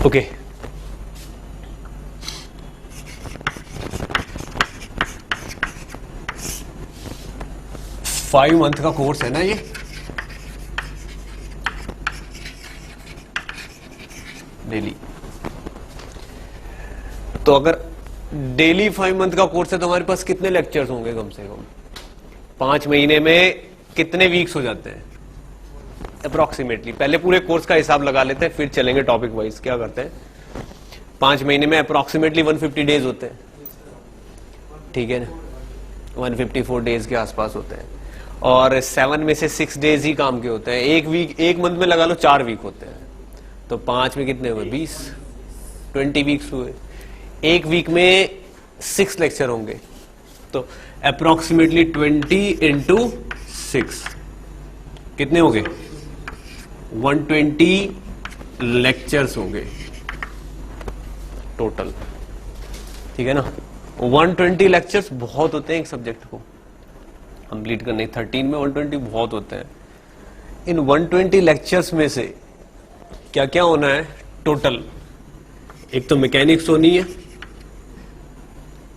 Okay, 5 month का course है ना ये, डेली। तो अगर डेली 5 मंथ का कोर्स है तो हमारे पास कितने लेक्चर्स होंगे कम से कम? 5 महीने में कितने वीक्स हो जाते हैं अप्रोक्सीमेटली? पहले पूरे कोर्स का हिसाब लगा लेते हैं, फिर चलेंगे टॉपिक वाइज। क्या करते हैं, 5 महीने में अप्रोक्सीमेटली 150 डेज होते हैं, ठीक है ना? 154 डेज के आसपास होते हैं, और 7 में से 6 डेज ही काम के होते हैं। एक मंथ में लगा लो 4 वीक होते हैं, तो 5 में कितने हुए? 20 वीक्स हुए। एक वीक में 6 लेक्चर होंगे, तो अप्रोक्सीमेटली 20 इंटू 6 कितने हो गए? 120 लेक्चर्स होंगे टोटल, ठीक है ना? 120 लेक्चर्स बहुत होते हैं एक सब्जेक्ट को कंप्लीट करने। 13 में 120 बहुत होते हैं। इन 120 लेक्चर्स में से क्या क्या होना है टोटल? एक तो मैकेनिक्स होनी है,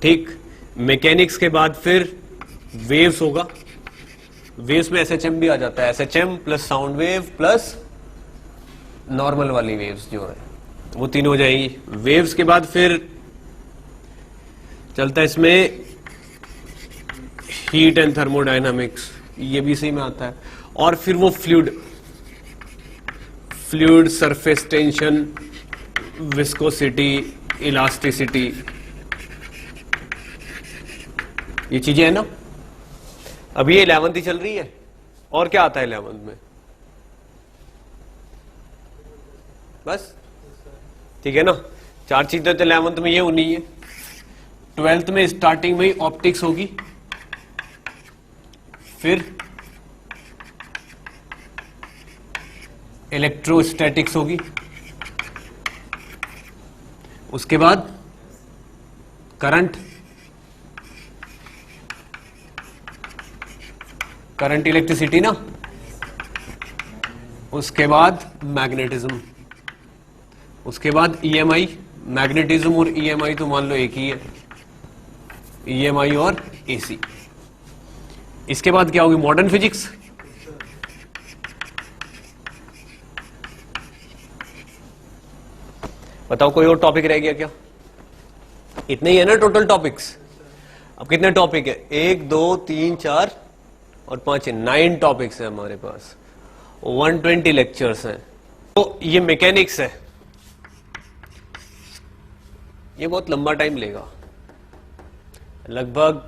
ठीक। मैकेनिक्स के बाद फिर वेव्स होगा, वेव्स में एसएचएम भी आ जाता है, SHM plus sound wave plus normal वाली वेव्स जो है वो तीन हो जाएंगी। वेव्स के बाद फिर चलता है इसमें हीट एंड थर्मोडायनामिक्स, ये भी इसी में आता है। और फिर वो fluid surface tension, viscosity, elasticity, ये चीजें है ना। अभी ये 11th ही चल रही है, और क्या आता है 11th में? बस, ठीक है ना? 4 चीजें तो 11th में ये होनी है। 12th में स्टार्टिंग में ही ऑप्टिक्स होगी, फिर इलेक्ट्रोस्टैटिक्स होगी, उसके बाद करंट इलेक्ट्रिसिटी ना, उसके बाद मैग्नेटिज्म, उसके बाद ईएमआई। मैग्नेटिज्म और ईएमआई तो मान लो एक ही है, ईएमआई और एसी। इसके बाद क्या होगी? Modern physics. बताओ कोई और टॉपिक रह गया क्या? इतने ही है ना टोटल टॉपिक्स। अब कितने टॉपिक है? 1 2 3 4 और 5 है, 9 टॉपिक्स है हमारे पास, 120 लेक्चर्स हैं। तो ये मैकेनिक्स है, ये बहुत लंबा टाइम लेगा, लगभग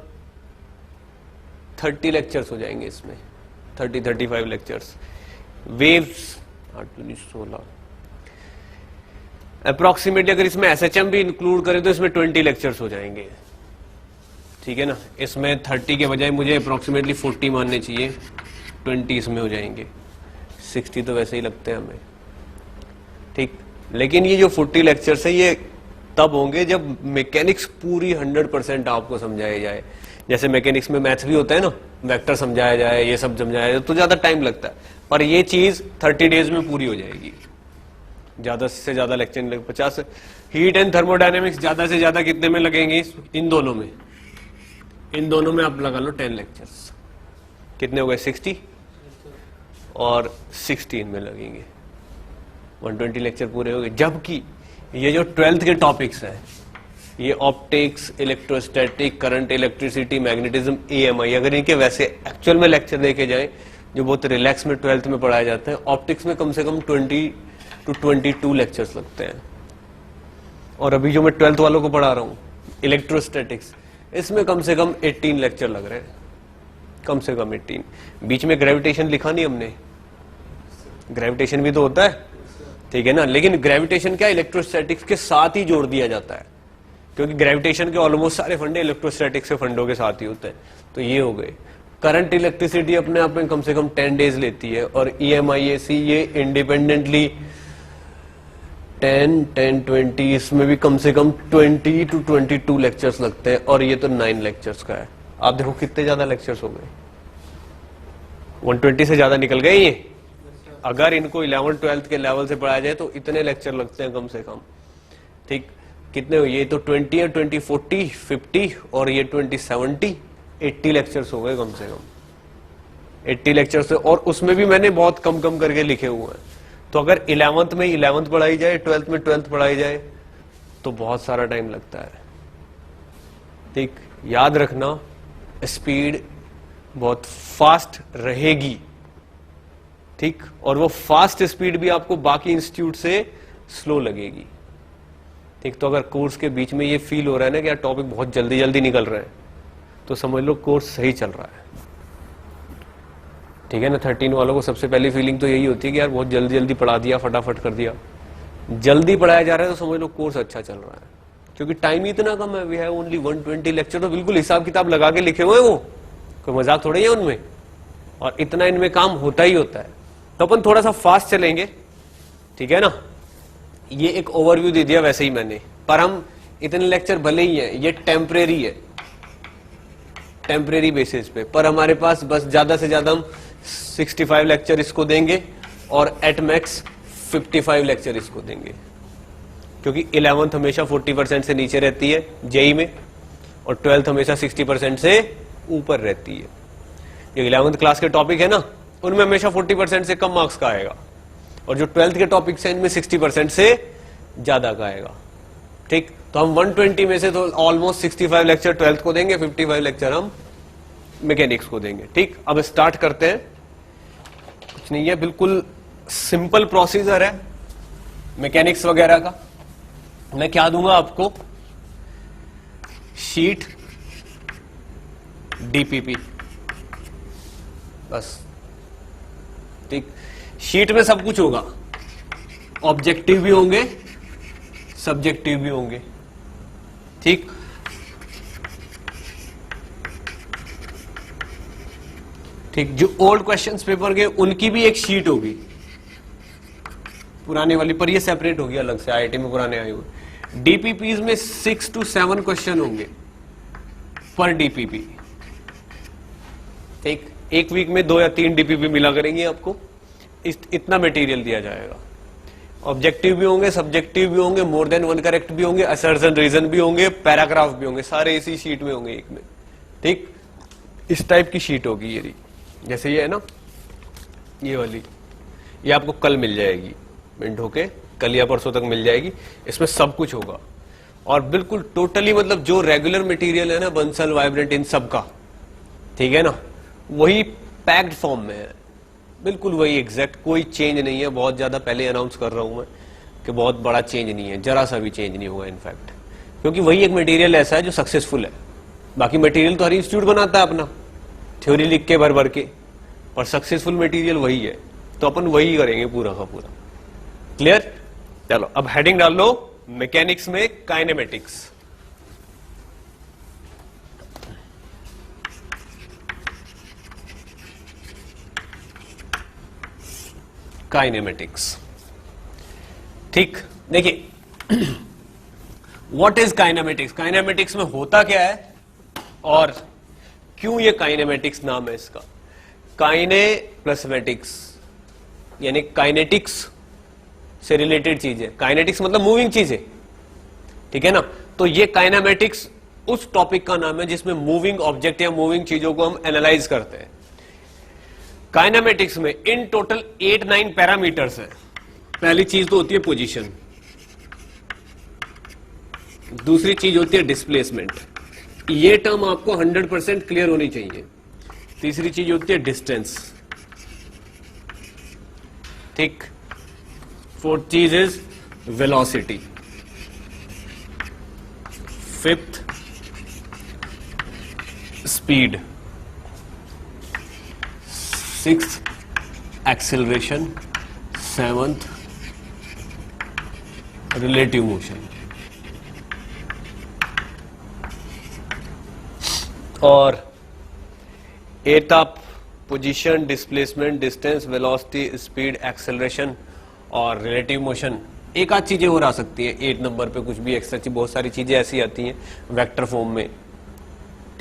30 लेक्चर्स हो जाएंगे इसमें, 30-35 लेक्चर्स। Waves 8-16 approximately. अगर इसमें एसएचएम भी इंक्लूड करें तो इसमें 20 लेक्चर्स हो जाएंगे, ठीक है ना? इसमें 30 के बजाय मुझे अप्रोक्सीमेटली 40 मानने चाहिए, 20 इसमें हो जाएंगे, 60 तो वैसे ही लगते हैं हमें, ठीक। लेकिन ये जो 40 लेक्चर्स है ये तब होंगे जब मैकेनिक्स पूरी 100% आपको समझाया जाए। जैसे मैकेनिक्स में मैथ्स भी होता है ना, वेक्टर समझाया जाए, ये सब समझाया जाए तो ज्यादा टाइम लगता है, पर ये चीज 30 डेज में पूरी हो जाएगी। ज्यादा से ज्यादा लेक्चर नहीं लगेगा, 50। हीट एंड थर्मोडायनेमिक्स ज्यादा से ज्यादा कितने में लगेंगे? इन दोनों में आप लगा लो 10 लेक्चर्स। कितने हो गए? 60 और 16 में लगेंगे, 120 लेक्चर पूरे हो गए। जबकि ये जो 12th के टॉपिक्स हैं, ये optics, electrostatic, current, electricity, magnetism, EMI, अगर इनके वैसे एक्चुअल में लेक्चर देखे जाए जो बहुत रिलैक्स में 12th में पढ़ाए जाते हैं, ऑप्टिक्स में कम से कम 20 to 22 लेक्चर्स लगते हैं। और अभी जो मैं 12th वालों को पढ़ा रहा हूँ इलेक्ट्रोस्टैटिक्स, इसमें कम से कम 18 लेक्चर लग रहे हैं, कम से कम 18। बीच में ग्रेविटेशन लिखा नहीं हमने, ग्रेविटेशन भी तो होता है, ठीक है ना? लेकिन ग्रेविटेशन क्या इलेक्ट्रोस्टैटिक्स के साथ ही जोड़ दिया जाता है, क्योंकि ग्रेविटेशन के ऑलमोस्ट सारे फंडे इलेक्ट्रोस्टैटिक्स के फंडों के साथ ही होते हैं। तो ये हो गए। करंट इलेक्ट्रिसिटी अपने आप में कम से कम 10 डेज लेती है, और ईएमआईएसी ये इंडिपेंडेंटली 10-20, इसमें भी कम से कम 20 to 22 लेक्चर्स लगते हैं, और ये तो 9 लेक्चर्स का है। आप देखो कितने ज्यादा लेक्चर्स हो गए, 120 से ज्यादा निकल गए ये, अगर इनको 11th 12th के लेवल से पढ़ाया जाए तो इतने लेक्चर लगते हैं कम से कम। ठीक, कितने हुए ये तो 20 है, 20 40 50 और ये 20 70 80 लेक्चर्स हो गए कम से कम, 80 लेक्चर्स। और उसमें भी मैंने बहुत कम कम करके लिखे हुए हैं। तो अगर 11th में 11th पढ़ाई जाए, 12th में 12th पढ़ाई जाए तो बहुत सारा टाइम लगता है। ठीक, याद रखना स्पीड बहुत फास्ट रहेगी। ठीक, और वो फास्ट स्पीड भी आपको बाकी इंस्टीट्यूट से स्लो लगेगी। ठीक, तो अगर कोर्स के बीच में ये फील हो रहा है ना कि यार टॉपिक बहुत जल्दी जल्दी निकल रहे हैं, तो समझ लो कोर्स सही चल रहा है। ठीक है ना, 13 वालों को सबसे पहली फीलिंग तो यही होती है कि यार बहुत जल्दी जल्दी पढ़ा दिया, फटाफट कर दिया। जल्दी पढ़ाया जा रहा है तो समझ लो कोर्स अच्छा चल रहा है, क्योंकि टाइम ही इतना कम है। वी हैव ओनली 120 लेक्चर, तो बिल्कुल हिसाब किताब लगा के लिखे हुए हैं, वो कोई मजाक थोड़ा ही है उनमें, और इतना इनमें काम होता ही होता है। तो अपन थोड़ा सा फास्ट चलेंगे, ठीक है ना। ये एक ओवरव्यू दे दिया वैसे ही मैंने, पर हम इतने लेक्चर भले ही है, ये टेम्परेरी है, टेम्परेरी बेसिस पे, पर हमारे पास बस ज्यादा से ज्यादा हम 65 लेक्चर इसको देंगे और एट मैक्स 55 लेक्चर इसको देंगे, क्योंकि 11th हमेशा 40% से नीचे रहती है जेई में, और 12th हमेशा 60% से ऊपर रहती है। जो 11th क्लास के टॉपिक है ना, उनमें हमेशा 40% से कम मार्क्स का आएगा, और जो 12th के टॉपिक्स हैं इनमें 60% से ज्यादा का आएगा। ठीक, तो हम 120 में से तो ऑलमोस्ट 65 लेक्चर 12th को देंगे, 55 लेक्चर हम मैकेनिक्स को देंगे। ठीक, अब स्टार्ट करते हैं। कुछ नहीं है, बिल्कुल सिंपल प्रोसीजर है मैकेनिक्स वगैरह का। मैं क्या दूंगा आपको, शीट, डीपीपी, बस। ठीक, शीट में सब कुछ होगा, ऑब्जेक्टिव भी होंगे, सब्जेक्टिव भी होंगे। ठीक, ठीक, जो ओल्ड क्वेश्चंस पेपर के उनकी भी एक शीट होगी पुराने वाली, पर ये सेपरेट होगी अलग से, आईआईटी में पुराने आए हुए। डीपीपीज में 6 to 7 क्वेश्चन होंगे पर डीपीपी। ठीक, एक वीक में 2 या 3 डीपीपी मिला करेंगे आपको, इतना मटेरियल दिया जाएगा। ऑब्जेक्टिव भी होंगे, सब्जेक्टिव भी होंगे, मोर देन वन करेक्ट भी होंगे, असर्शन रीजन भी होंगे, पैराग्राफ भी होंगे, सारे इसी शीट में होंगे एक में। ठीक, इस टाइप की शीट होगी ये, जैसे ये है ना, ये वाली, ये आपको कल मिल जाएगी, मिनट होके कल या परसों तक मिल जाएगी। इसमें सब कुछ होगा, और बिल्कुल टोटली मतलब जो रेगुलर मटेरियल है ना, बंसल, वाइब्रेंट, इन सब का, ठीक है ना, वही पैक्ड फॉर्म में है, बिल्कुल वही एग्जैक्ट, कोई चेंज नहीं है। बहुत ज्यादा पहले अनाउंस कर रहा हूं मैं कि बहुत बड़ा चेंज नहीं है, जरा सा भी चेंज नहीं होगा इनफैक्ट, क्योंकि वही एक मटेरियल ऐसा है जो सक्सेसफुल है। बाकी मटेरियल तो हर इंस्टीट्यूट बनाता है अपना, थ्योरी लिख के भर भर के, और सक्सेसफुल मटेरियल वही है, तो अपन वही करेंगे पूरा का पूरा। क्लियर? चलो अब हेडिंग डाल लो, मैकेनिक्स में काइनेमेटिक्स। काइनेमेटिक्स, ठीक, देखिए व्हाट इज काइनेमेटिक्स। काइनेमेटिक्स में होता क्या है और क्यों ये काइनेमेटिक्स नाम है इसका। काइने प्लस मेटिक्स, यानी काइनेटिक्स से रिलेटेड चीजें। काइनेटिक्स मतलब मूविंग चीजें, ठीक है ना। तो ये काइनेमेटिक्स उस टॉपिक का नाम है जिसमें मूविंग ऑब्जेक्ट या मूविंग चीजों को हम एनालाइज करते हैं। काइनेमेटिक्स में इन टोटल 8-9 पैरामीटर्स हैं। पहली चीज तो होती है पोजीशन, दूसरी चीज होती है डिस्प्लेसमेंट, ये टर्म आपको 100% क्लियर होनी चाहिए। तीसरी चीज होती है डिस्टेंस, ठीक। फोर्थ चीज is velocity, fifth speed, sixth acceleration, seventh relative motion. और एट आप position, displacement, distance, velocity, speed, acceleration और रिलेटिव मोशन। एक आध चीजें और आ सकती है 8 नंबर पे, कुछ भी एक्स्ट्रा चीज, बहुत सारी चीजें ऐसी आती हैं वेक्टर फॉर्म में,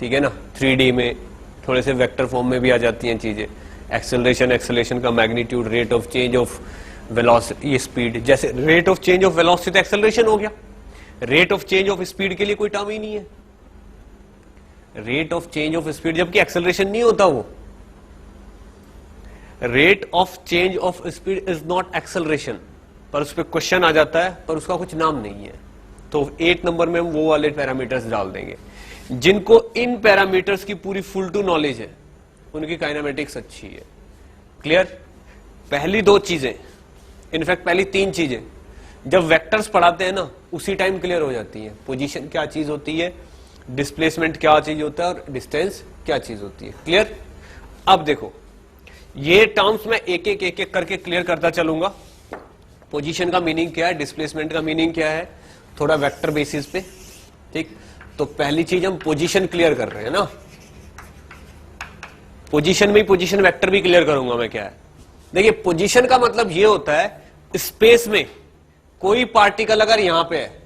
ठीक है ना। 3D में थोड़े से वेक्टर फॉर्म में भी आ जाती हैं चीजें, एक्सेलरेशन, एक्सेलरेशन का magnitude, rate of change of velocity, ये स्पीड, जैसे rate of change of velocity तो एक्सेलरेशन हो गया, rate of change of speed के लिए कोई टर्म ही नहीं है, rate of change of speed, जबकि एक्सेलरेशन नहीं होता वो, rate of change of speed is not acceleration, पर उस पर क्वेश्चन आ जाता है, पर उसका कुछ नाम नहीं है। तो 8 नंबर में हम वो वाले पैरामीटर्स डाल देंगे जिनको इन पैरामीटर्स की पूरी फुल टू नॉलेज है, उनकी काइनेमेटिक्स अच्छी है। क्लियर? पहली 2 चीजें, इनफैक्ट पहली 3 चीजें जब वेक्टर्स पढ़ाते हैं ना उसी टाइम क्लियर हो जाती है। पोजीशन क्या चीज होती है, डिस्प्लेसमेंट क्या चीज होता है और डिस्टेंस क्या चीज होती है। क्लियर? अब देखो ये टर्म्स मैं एक एक करके क्लियर करता चलूंगा। पोजीशन का मीनिंग क्या है, डिस्प्लेसमेंट का मीनिंग क्या है, थोड़ा वेक्टर बेसिस पे। ठीक, तो पहली चीज हम पोजीशन क्लियर कर रहे हैं ना, पोजीशन में पोजीशन वेक्टर भी क्लियर करूंगा मैं क्या है। देखिए पोजीशन का मतलब ये होता है स्पेस में कोई पार्टिकल अगर यहां पे है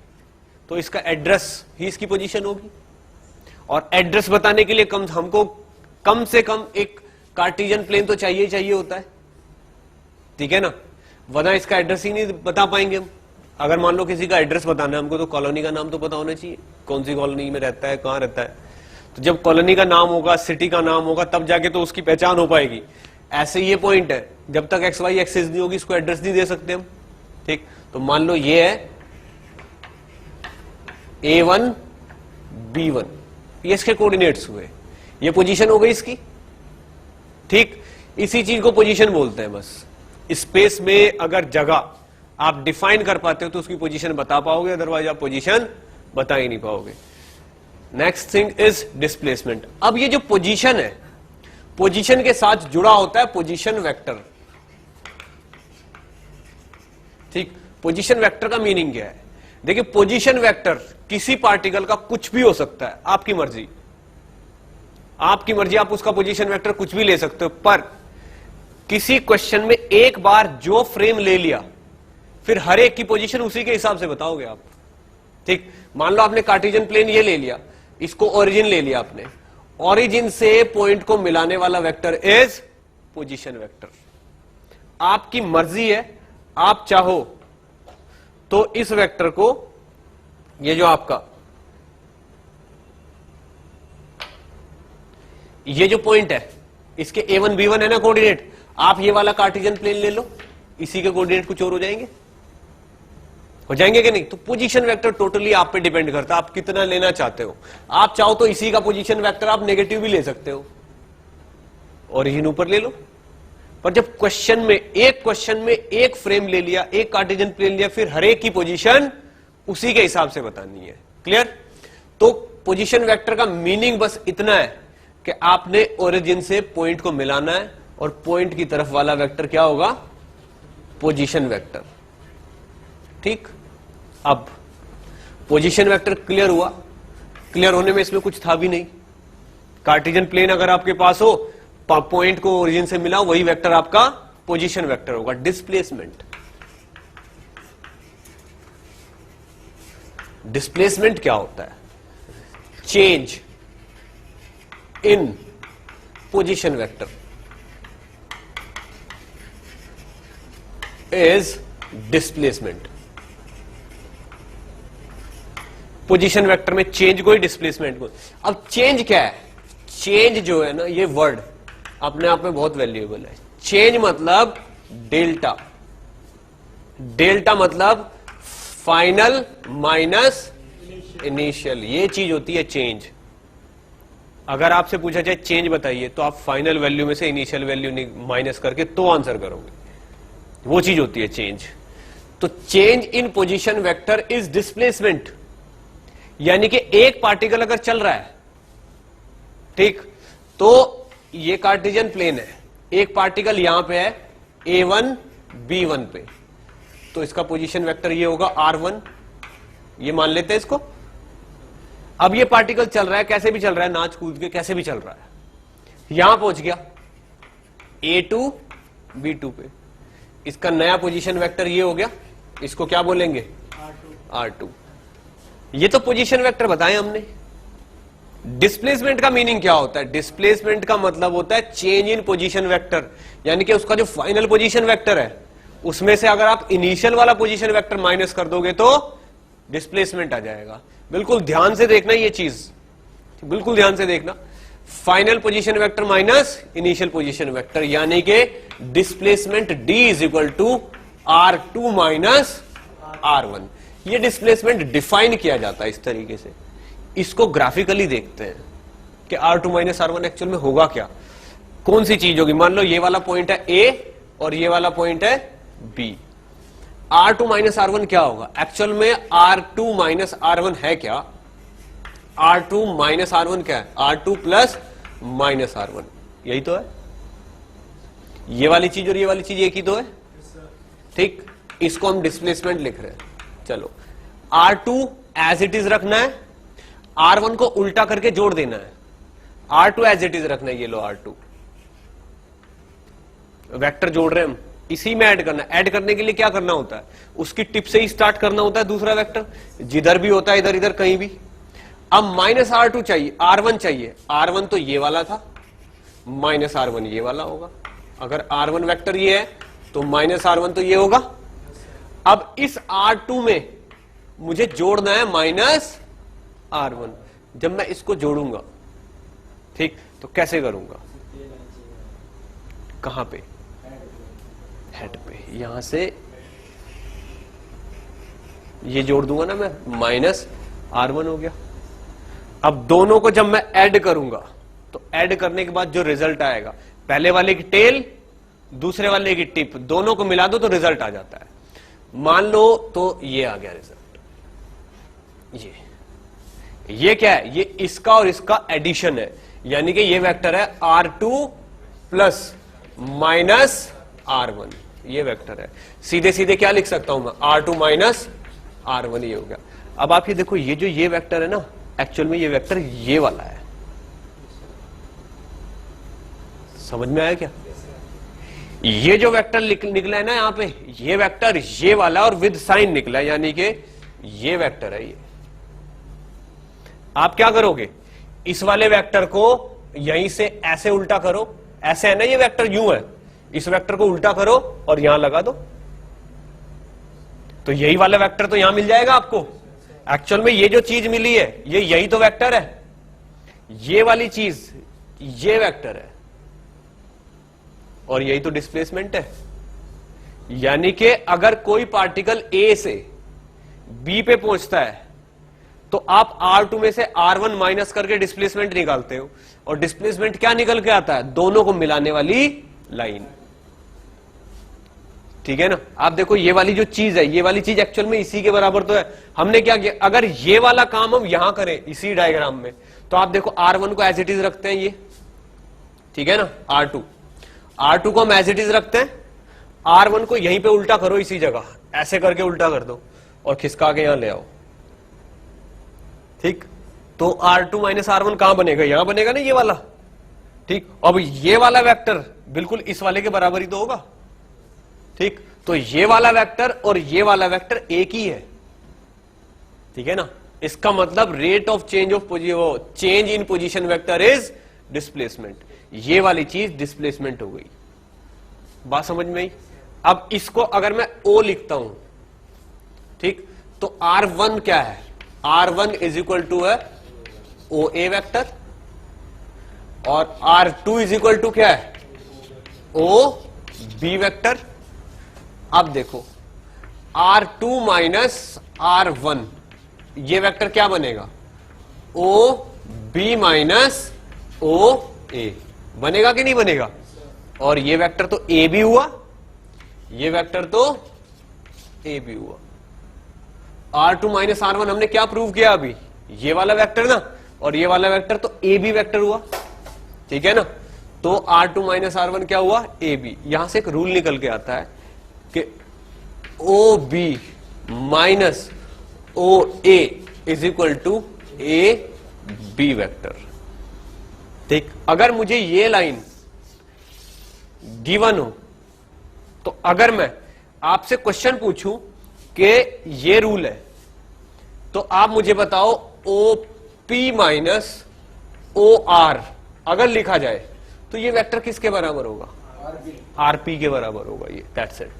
तो इसका एड्रेस ही इसकी पोजीशन होगी, और एड्रेस बताने के लिए हमको कम से कम एक कार्टेशियन प्लेन तो चाहिए होता है, ठीक है ना, वरना इसका एड्रेस ही नहीं बता पाएंगे हम। अगर मान लो किसी का एड्रेस बताना है हमको तो कॉलोनी का नाम तो पता होना चाहिए, कौन सी कॉलोनी में रहता है, कहां रहता है। तो जब कॉलोनी का नाम होगा, सिटी का नाम होगा, तब जाके तो उसकी पहचान हो पाएगी। ऐसे ये पॉइंट है, जब तक एक्स वाई एक्सिस नहीं होगी इसको एड्रेस नहीं दे सकते हम। ठीक, तो मान लो ये है A1 B1, ये इसके कोऑर्डिनेट्स हुए, ये पोजीशन हो गई इसकी। ठीक, इसी चीज को पोजीशन बोलते हैं। बस स्पेस में अगर जगह आप डिफाइन कर पाते हो तो उसकी पोजीशन बता पाओगे, अदरवाइज आप पोजीशन बता ही नहीं पाओगे। Next thing is displacement. अब ये जो पोजीशन है, पोजीशन के साथ जुड़ा होता है पोजीशन वेक्टर। ठीक, पोजीशन वेक्टर का मीनिंग क्या है? देखिए पोजीशन वेक्टर किसी पार्टिकल का कुछ भी हो सकता है, आपकी मर्जी, आपकी मर्जी, आप उसका पोजीशन वेक्टर कुछ भी ले सकते हो। पर किसी क्वेश्चन में एक बार जो फ्रेम ले लिया फिर हर एक की पोजीशन उसी के हिसाब से बताओगे आप। ठीक, मान लो आपने कार्टेशियन प्लेन ये ले लिया, इसको ओरिजिन ले लिया आपने, ओरिजिन से पॉइंट को मिलाने वाला वेक्टर इज पोजीशन वेक्टर। आपकी मर्जी है, आप चाहो तो इस वेक्टर को, ये जो आपका ये जो पॉइंट है इसके A1 B1 है ना कोऑर्डिनेट, आप ये वाला कार्टेशियन प्लेन ले लो, इसी के कोऑर्डिनेट कुछ और हो जाएंगे, हो जाएंगे कि नहीं? तो पोजीशन वेक्टर टोटली आप पे डिपेंड करता है, आप कितना लेना चाहते हो। आप चाहो तो इसी का पोजीशन वेक्टर आप नेगेटिव भी ले सकते हो, ओरिजिन ऊपर ले लो। पर जब क्वेश्चन में एक फ्रेम ले लिया, एक कार्टेशियन प्लेन लिया, फिर हर एक की पोजीशन उसी के हिसाब से बतानी है। क्लियर? तो पोजीशन वेक्टर का मीनिंग बस इतना है कि आपने ओरिजिन से पॉइंट को मिलाना है, और पॉइंट की तरफ वाला वेक्टर क्या होगा? Position vector. ठीक, अब पोजीशन वेक्टर क्लियर हुआ। क्लियर होने में इसमें कुछ था भी नहीं, कार्टेशियन प्लेन अगर आपके पास हो, पॉइंट को ओरिजिन से मिला, वही वेक्टर आपका पोजीशन वेक्टर होगा। डिस्प्लेसमेंट, डिस्प्लेसमेंट क्या होता है? Change in position vector is displacement. Position vector में चेंज को ही डिस्प्लेसमेंट को। अब चेंज क्या है? चेंज जो है ना, ये वर्ड अपने आप में बहुत वैल्यूएबल है। चेंज मतलब डेल्टा, डेल्टा मतलब फाइनल माइनस इनिशियल, ये चीज होती है चेंज। अगर आपसे पूछा जाए चेंज बताइए, तो आप फाइनल वैल्यू में से इनिशियल वैल्यू माइनस करके तो आंसर करोगे, वो चीज होती है चेंज। तो change in position vector is displacement, यानी कि एक पार्टिकल अगर चल रहा है, ठीक, तो ये कार्टेशियन प्लेन है, एक पार्टिकल यहां पे है A1 B1 पे, तो इसका पोजीशन वेक्टर ये होगा R1, ये मान लेते हैं इसको। अब ये पार्टिकल चल रहा है, कैसे भी चल रहा है, नाच कूद के कैसे भी चल रहा है, यहां पहुंच गया A2 B2 पे, इसका नया पोजीशन वेक्टर ये हो गया, इसको क्या बोलेंगे? R2। ये तो पोजीशन वेक्टर बताए हमने, डिस्प्लेसमेंट का मीनिंग क्या होता है? डिस्प्लेसमेंट का मतलब होता है चेंज इन पोजीशन वेक्टर, यानी कि उसका जो फाइनल पोजीशन वेक्टर है उसमें से अगर आप इनिशियल वाला पोजीशन वेक्टर माइनस कर दोगे तो डिस्प्लेसमेंट आ जाएगा। बिल्कुल ध्यान से देखना ये चीज, बिल्कुल ध्यान से देखना। Final position vector minus initial position vector, यानी कि displacement D is equal to R2 minus R1। ये डिस्प्लेसमेंट डिफाइन किया जाता है इस तरीके से। इसको ग्राफिकली देखते हैं कि R2 माइनस R1 एक्चुअल में होगा क्या, कौन सी चीज होगी। मान लो ये वाला पॉइंट है A और ये वाला पॉइंट है B। R2 माइनस R1 क्या होगा? एक्चुअल में R2 माइनस R1 है क्या? R2 माइनस R1 क्या है? R2 प्लस माइनस R1, यही तो है। ये वाली चीज और ये वाली चीज एक ही तो है, ठीक। इसको हम डिस्प्लेसमेंट लिख रहे हैं। चलो R2 एज इट इज रखना है, R1 को उल्टा करके जोड़ देना है। R2 एज इट इज रखना है, ये लो R2 वेक्टर जोड़ रहे हैं हम, इसी में ऐड करना है। ऐड करने के लिए क्या करना होता है? उसकी टिप से ही स्टार्ट करना होता है दूसरा वेक्टर, जिधर भी होता है इधर इधर कहीं भी। अब माइनस R2 चाहिए, R1 चाहिए। R1 तो ये वाला था, माइनस R1 ये वाला होगा। अगर R1 वेक्टर ये है तो माइनस R1 तो ये होगा। अब इस R2 में मुझे जोड़ना है माइनस R1। जब मैं इसको जोड़ूंगा, ठीक, तो कैसे करूंगा? कहां पे? हेड पे। यहां से ये जोड़ दूंगा ना मैं, माइनस R1 हो गया। अब दोनों को जब मैं ऐड करूंगा तो ऐड करने के बाद जो रिजल्ट आएगा, पहले वाले की टेल दूसरे वाले की टिप, दोनों को मिला दो तो रिजल्ट आ जाता है। मान लो तो ये आ गया रिजल्ट। ये क्या है? ये इसका और इसका एडिशन है, यानी कि ये वेक्टर है R2 प्लस माइनस R1, ये वेक्टर है। सीधे सीधे क्या लिख सकता हूं मैं? R2 माइनस R1, ये हो गया। अब आप ये देखो, ये जो ये वेक्टर है ना, एक्चुअल में ये वेक्टर ये वाला है। समझ में आया क्या? ये जो वेक्टर निकला है ना यहां पे, ये वेक्टर ये वाला और विद साइन निकला है, यानी कि ये वेक्टर है ये। आप क्या करोगे? इस वाले वेक्टर को यहीं से ऐसे उल्टा करो, ऐसे है ना ये वेक्टर, यूं है, इस वेक्टर को उल्टा करो और यहां लगा दो, तो यही वाला वेक्टर तो यहां मिल जाएगा आपको। एक्चुअल में ये जो चीज मिली है ये यही तो वेक्टर है, ये वाली चीज ये वेक्टर है और यही तो डिस्प्लेसमेंट है। यानी कि अगर कोई पार्टिकल A से B पे पहुंचता है तो आप R2 में से R1 माइनस करके डिस्प्लेसमेंट निकालते हो, और डिस्प्लेसमेंट क्या निकल के आता है? दोनों को मिलाने वाली लाइन, ठीक है ना। आप देखो ये वाली जो चीज है, ये वाली चीज एक्चुअल में इसी के बराबर तो है। हमने क्या किया? अगर ये वाला काम हम यहां करें इसी डायग्राम में, तो आप देखो R1 को एज इट इज रखते हैं ये, ठीक है ना। R2 को हम एज इट इज रखते हैं, R1 को यहीं पे उल्टा करो, इसी जगह ऐसे करके उल्टा कर दो और खिसका के यहां ले आओ, ठीक। तो R2 माइनस R1 कहां बनेगा? यहां बनेगा ना ये वाला, ठीक। अब ये वाला वेक्टर बिल्कुल इस वाले के बराबर ही तो होगा, ठीक। तो ये वाला वेक्टर और ये वाला वेक्टर एक ही है, ठीक है ना। इसका मतलब rate of change of change in position vector is displacement. ये वाली चीज डिस्प्लेसमेंट हो गई। बात समझ में आई? अब इसको अगर मैं O लिखता हूं, ठीक, तो R1 क्या है? R1 इज इक्वल टू है OA वेक्टर, और R2 इज इक्वल टू क्या है? OB vector. अब देखो R2 माइनस R1, ये वेक्टर क्या बनेगा? OB माइनस OA बनेगा कि नहीं बनेगा? और ये वेक्टर तो AB हुआ, ये वेक्टर तो AB हुआ। R2 माइनस R1 हमने क्या प्रूव किया अभी? ये वाला वेक्टर ना, और ये वाला वेक्टर तो AB वेक्टर हुआ, ठीक है ना। तो R2 माइनस R1 क्या हुआ? AB। यहां से एक रूल निकल के आता है कि OB minus OA is equal to AB vector, ठीक। अगर मुझे ये लाइन गिवन हो, तो अगर मैं आपसे क्वेश्चन पूछूं कि ये रूल है, तो आप मुझे बताओ OP माइनस ओ आर अगर लिखा जाए तो ये वेक्टर किसके बराबर होगा? आरपी के बराबर होगा ये, दैट्स इट।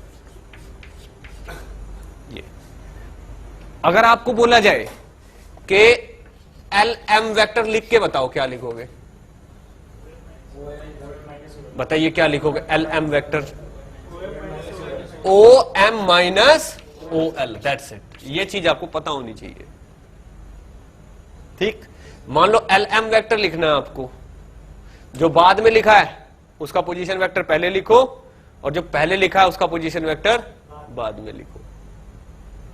ये अगर आपको बोला जाए कि एल एम वेक्टर लिख के बताओ, क्या लिखोगे? बताइए क्या लिखोगे? L M vector O M minus O L, that's it. ये चीज आपको पता होनी चाहिए, ठीक। मान लो एल एम वेक्टर लिखना है आपको, जो बाद में लिखा है उसका पोजीशन वेक्टर पहले लिखो, और जो पहले लिखा है उसका पोजीशन वेक्टर बाद में लिखो।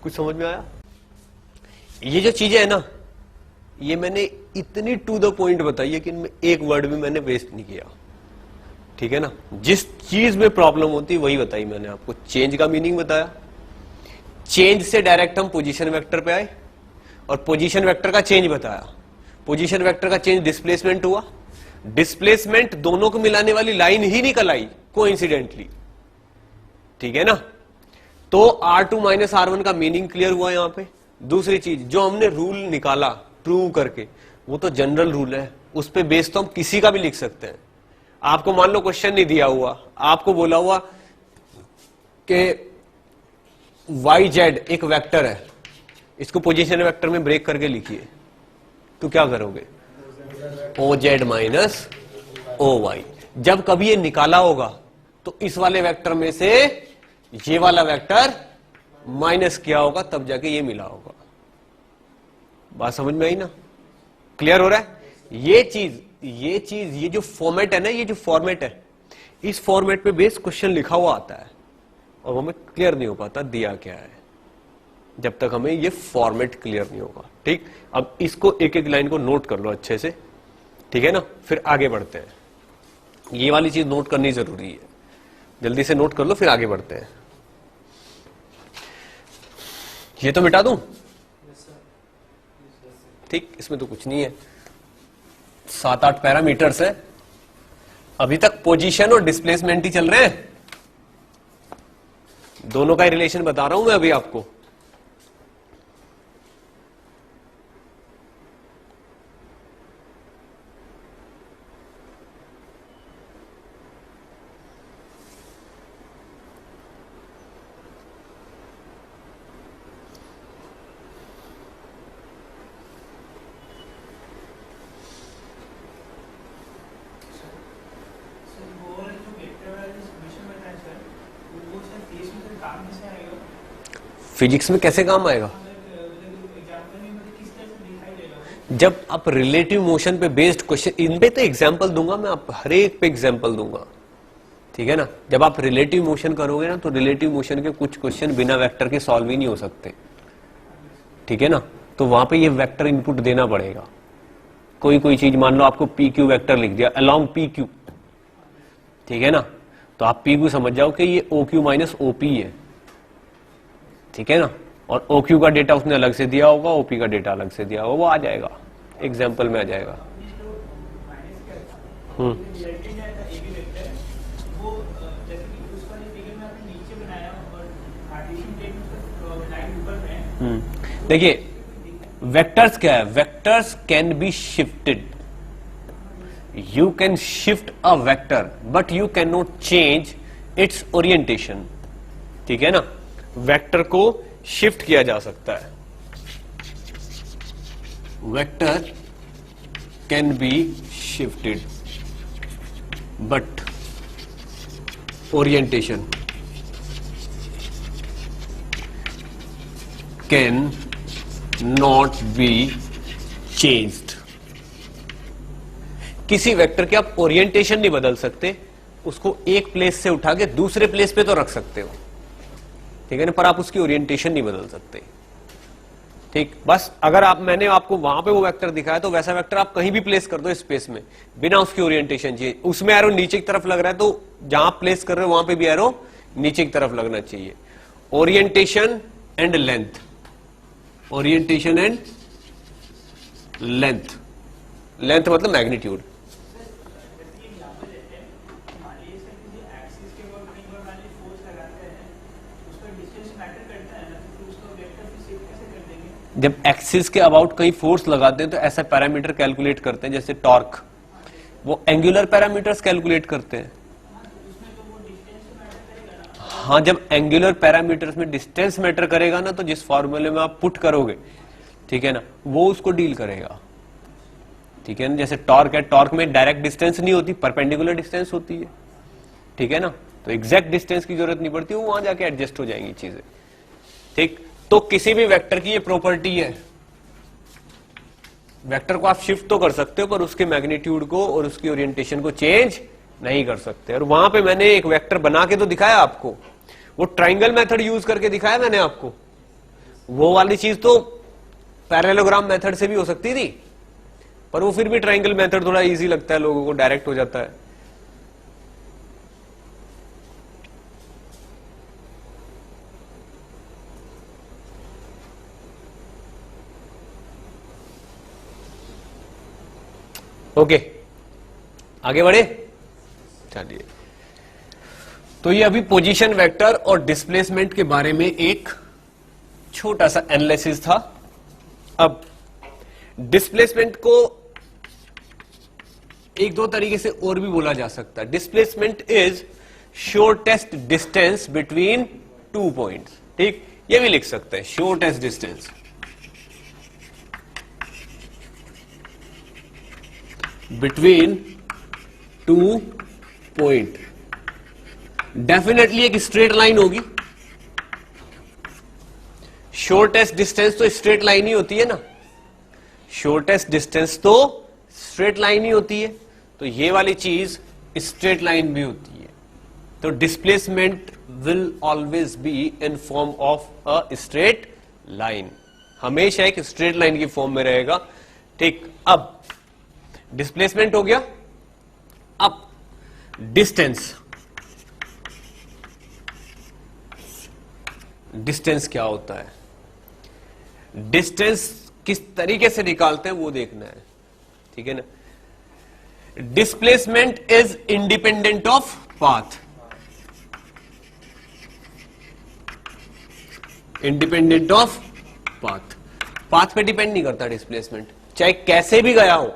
कुछ समझ में आया? ये जो चीजें है ना, ये मैंने इतनी टू द पॉइंट बताई है कि इनमें एक वर्ड भी मैंने वेस्ट नहीं किया, ठीक है ना। जिस चीज में प्रॉब्लम होती वही बताई मैंने आपको। चेंज का मीनिंग बताया, चेंज से डायरेक्ट हम पोजीशन वेक्टर पे आए, और पोजीशन वेक्टर का चेंज बताया। पोजीशन वेक्टर का चेंज डिस्प्लेसमेंट हुआ, डिस्प्लेसमेंट दोनों को मिलाने वाली लाइन ही निकल आई कोइंसिडेंटली, ठीक है ना। तो R2 माइनस R1 का मीनिंग क्लियर हुआ यहां पे। दूसरी चीज जो हमने रूल निकाला प्रूव करके, वो तो जनरल रूल है, उस पे बेस तो हम किसी का भी लिख सकते हैं। आपको मान लो क्वेश्चन नहीं दिया हुआ, आपको बोला हुआ कि YZ एक वेक्टर है, इसको पोजीशन वेक्टर में ब्रेक करके लिखिए, तो क्या करोगे? OZ minus OY। जब कभी ये निकाला होगा तो इस वाले वेक्टर में से ये वाला वेक्टर माइनस किया होगा, तब जाके ये मिला होगा। बात समझ में आई ना? क्लियर हो रहा है? ये जो फॉर्मेट है ना, ये जो फॉर्मेट है, इस फॉर्मेट पे बेस क्वेश्चन लिखा हुआ आता है और हमें क्लियर नहीं हो पाता दिया क्या है, जब तक हमें ये फॉर्मेट क्लियर नहीं होगा, ठीक। अब इसको एक एक लाइन को नोट कर लो अच्छे से, ठीक है ना, फिर आगे बढ़ते हैं। ये वाली चीज नोट करनी जरूरी है, जल्दी से नोट कर लो, फिर आगे बढ़ते हैं। ये तो मिटा दूं? ठीक, इसमें तो कुछ नहीं है, 7-8 पैरामीटर्स है। अभी तक पोजीशन और डिस्प्लेसमेंट ही चल रहे हैं, दोनों का ही रिलेशन बता रहा हूं मैं अभी आपको। फिजिक्स में कैसे काम आएगा? जब आप रिलेटिव मोशन पे बेस्ड क्वेश्चन, इन पे तो एग्जांपल दूंगा मैं, आप हर एक पे एग्जांपल दूंगा, ठीक है ना। जब आप रिलेटिव मोशन करोगे ना, तो रिलेटिव मोशन के कुछ क्वेश्चन बिना वेक्टर के सॉल्व ही नहीं हो सकते, ठीक है ना। तो वहां पे ये वेक्टर इनपुट देना पड़ेगा। कोई चीज मान लो आपको पी क्यू वेक्टर लिख दिया अलोंग पी क्यू, ठीक है ना, तो आप पी क्यू समझ जाओ कि ये ओ क्यू माइनस ओपी है, ठीक है ना। और OQ का डेटा उसने अलग से दिया होगा, OP का डेटा अलग से दिया होगा, वो आ जाएगा एग्जाम्पल में आ जाएगा। देखिए वेक्टर्स क्या है? Vectors can be shifted, you can shift a vector but you can not change it's orientation, ठीक है ना। वेक्टर को शिफ्ट किया जा सकता है, vector can be shifted but orientation can not be changed. किसी वेक्टर के आप ओरिएंटेशन नहीं बदल सकते, उसको एक प्लेस से उठा के दूसरे प्लेस पे तो रख सकते हो, ठीक है ना, पर आप उसकी ओरिएंटेशन नहीं बदल सकते, ठीक। बस अगर मैंने आपको वहां पे वो वेक्टर दिखाया, तो वैसा वेक्टर आप कहीं भी प्लेस कर दो स्पेस में बिना उसकी ओरिएंटेशन चाहिए। उसमें एरो नीचे की तरफ लग रहा है, तो जहां प्लेस कर रहे हो वहां पे भी एरो नीचे की तरफ लगना चाहिए। Orientation and length, orientation and length, length मतलब मैग्नीट्यूड। जब एक्सिस के अबाउट कहीं फोर्स लगाते हैं तो ऐसा पैरामीटर कैलकुलेट करते हैं, जैसे टॉर्क, वो एंगुलर पैरामीटर्स कैलकुलेट करते हैं। हाँ, जब एंगुलर पैरामीटर्स में डिस्टेंस मैटर करेगा ना, तो जिस फॉर्मूले में आप पुट करोगे, ठीक है ना, वो उसको डील करेगा। ठीक है ना, जैसे टॉर्क है, टॉर्क में डायरेक्ट डिस्टेंस नहीं होती, परपेंडिकुलर डिस्टेंस होती है। ठीक है ना, तो एग्जैक्ट डिस्टेंस की जरूरत नहीं पड़ती, वो वहां जाके एडजस्ट हो जाएंगी चीजें। ठीक, तो किसी भी वेक्टर की ये प्रॉपर्टी है, वेक्टर को आप शिफ्ट तो कर सकते हो, पर उसके मैग्नीट्यूड को और उसकी ओरिएंटेशन को चेंज नहीं कर सकते। और वहां पे मैंने एक वेक्टर बना के तो दिखाया आपको, वो ट्राइंगल मेथड यूज करके दिखाया मैंने आपको। वो वाली चीज तो पैरेललोग्राम मेथड से भी हो सकती थी, पर वो फिर भी ट्राइंगल मेथड थोड़ा इजी लगता है लोगों को, डायरेक्ट हो जाता है। ओके, आगे बढ़े, चलिए। तो ये अभी पोजीशन वेक्टर और डिस्प्लेसमेंट के बारे में एक छोटा सा एनालिसिस था। अब डिस्प्लेसमेंट को एक दो तरीके से और भी बोला जा सकता है। Displacement is shortest distance between two points. ठीक, ये भी लिख सकते हैं, shortest distance between two point. Definitely एक स्ट्रेट लाइन होगी। शॉर्टेस्ट डिस्टेंस तो स्ट्रेट लाइन ही होती है ना, शॉर्टेस्ट डिस्टेंस तो स्ट्रेट लाइन ही होती है, तो ये वाली चीज स्ट्रेट लाइन भी होती है। तो displacement will always be in form of a straight line, हमेशा एक स्ट्रेट लाइन की फॉर्म में रहेगा। ठीक, अब डिस्प्लेसमेंट हो गया। अब डिस्टेंस, डिस्टेंस क्या होता है, डिस्टेंस किस तरीके से निकालते हैं वो देखना है। ठीक है ना, displacement is independent of path, independent of path, path पे डिपेंड नहीं करता डिस्प्लेसमेंट, चाहे कैसे भी गया हो।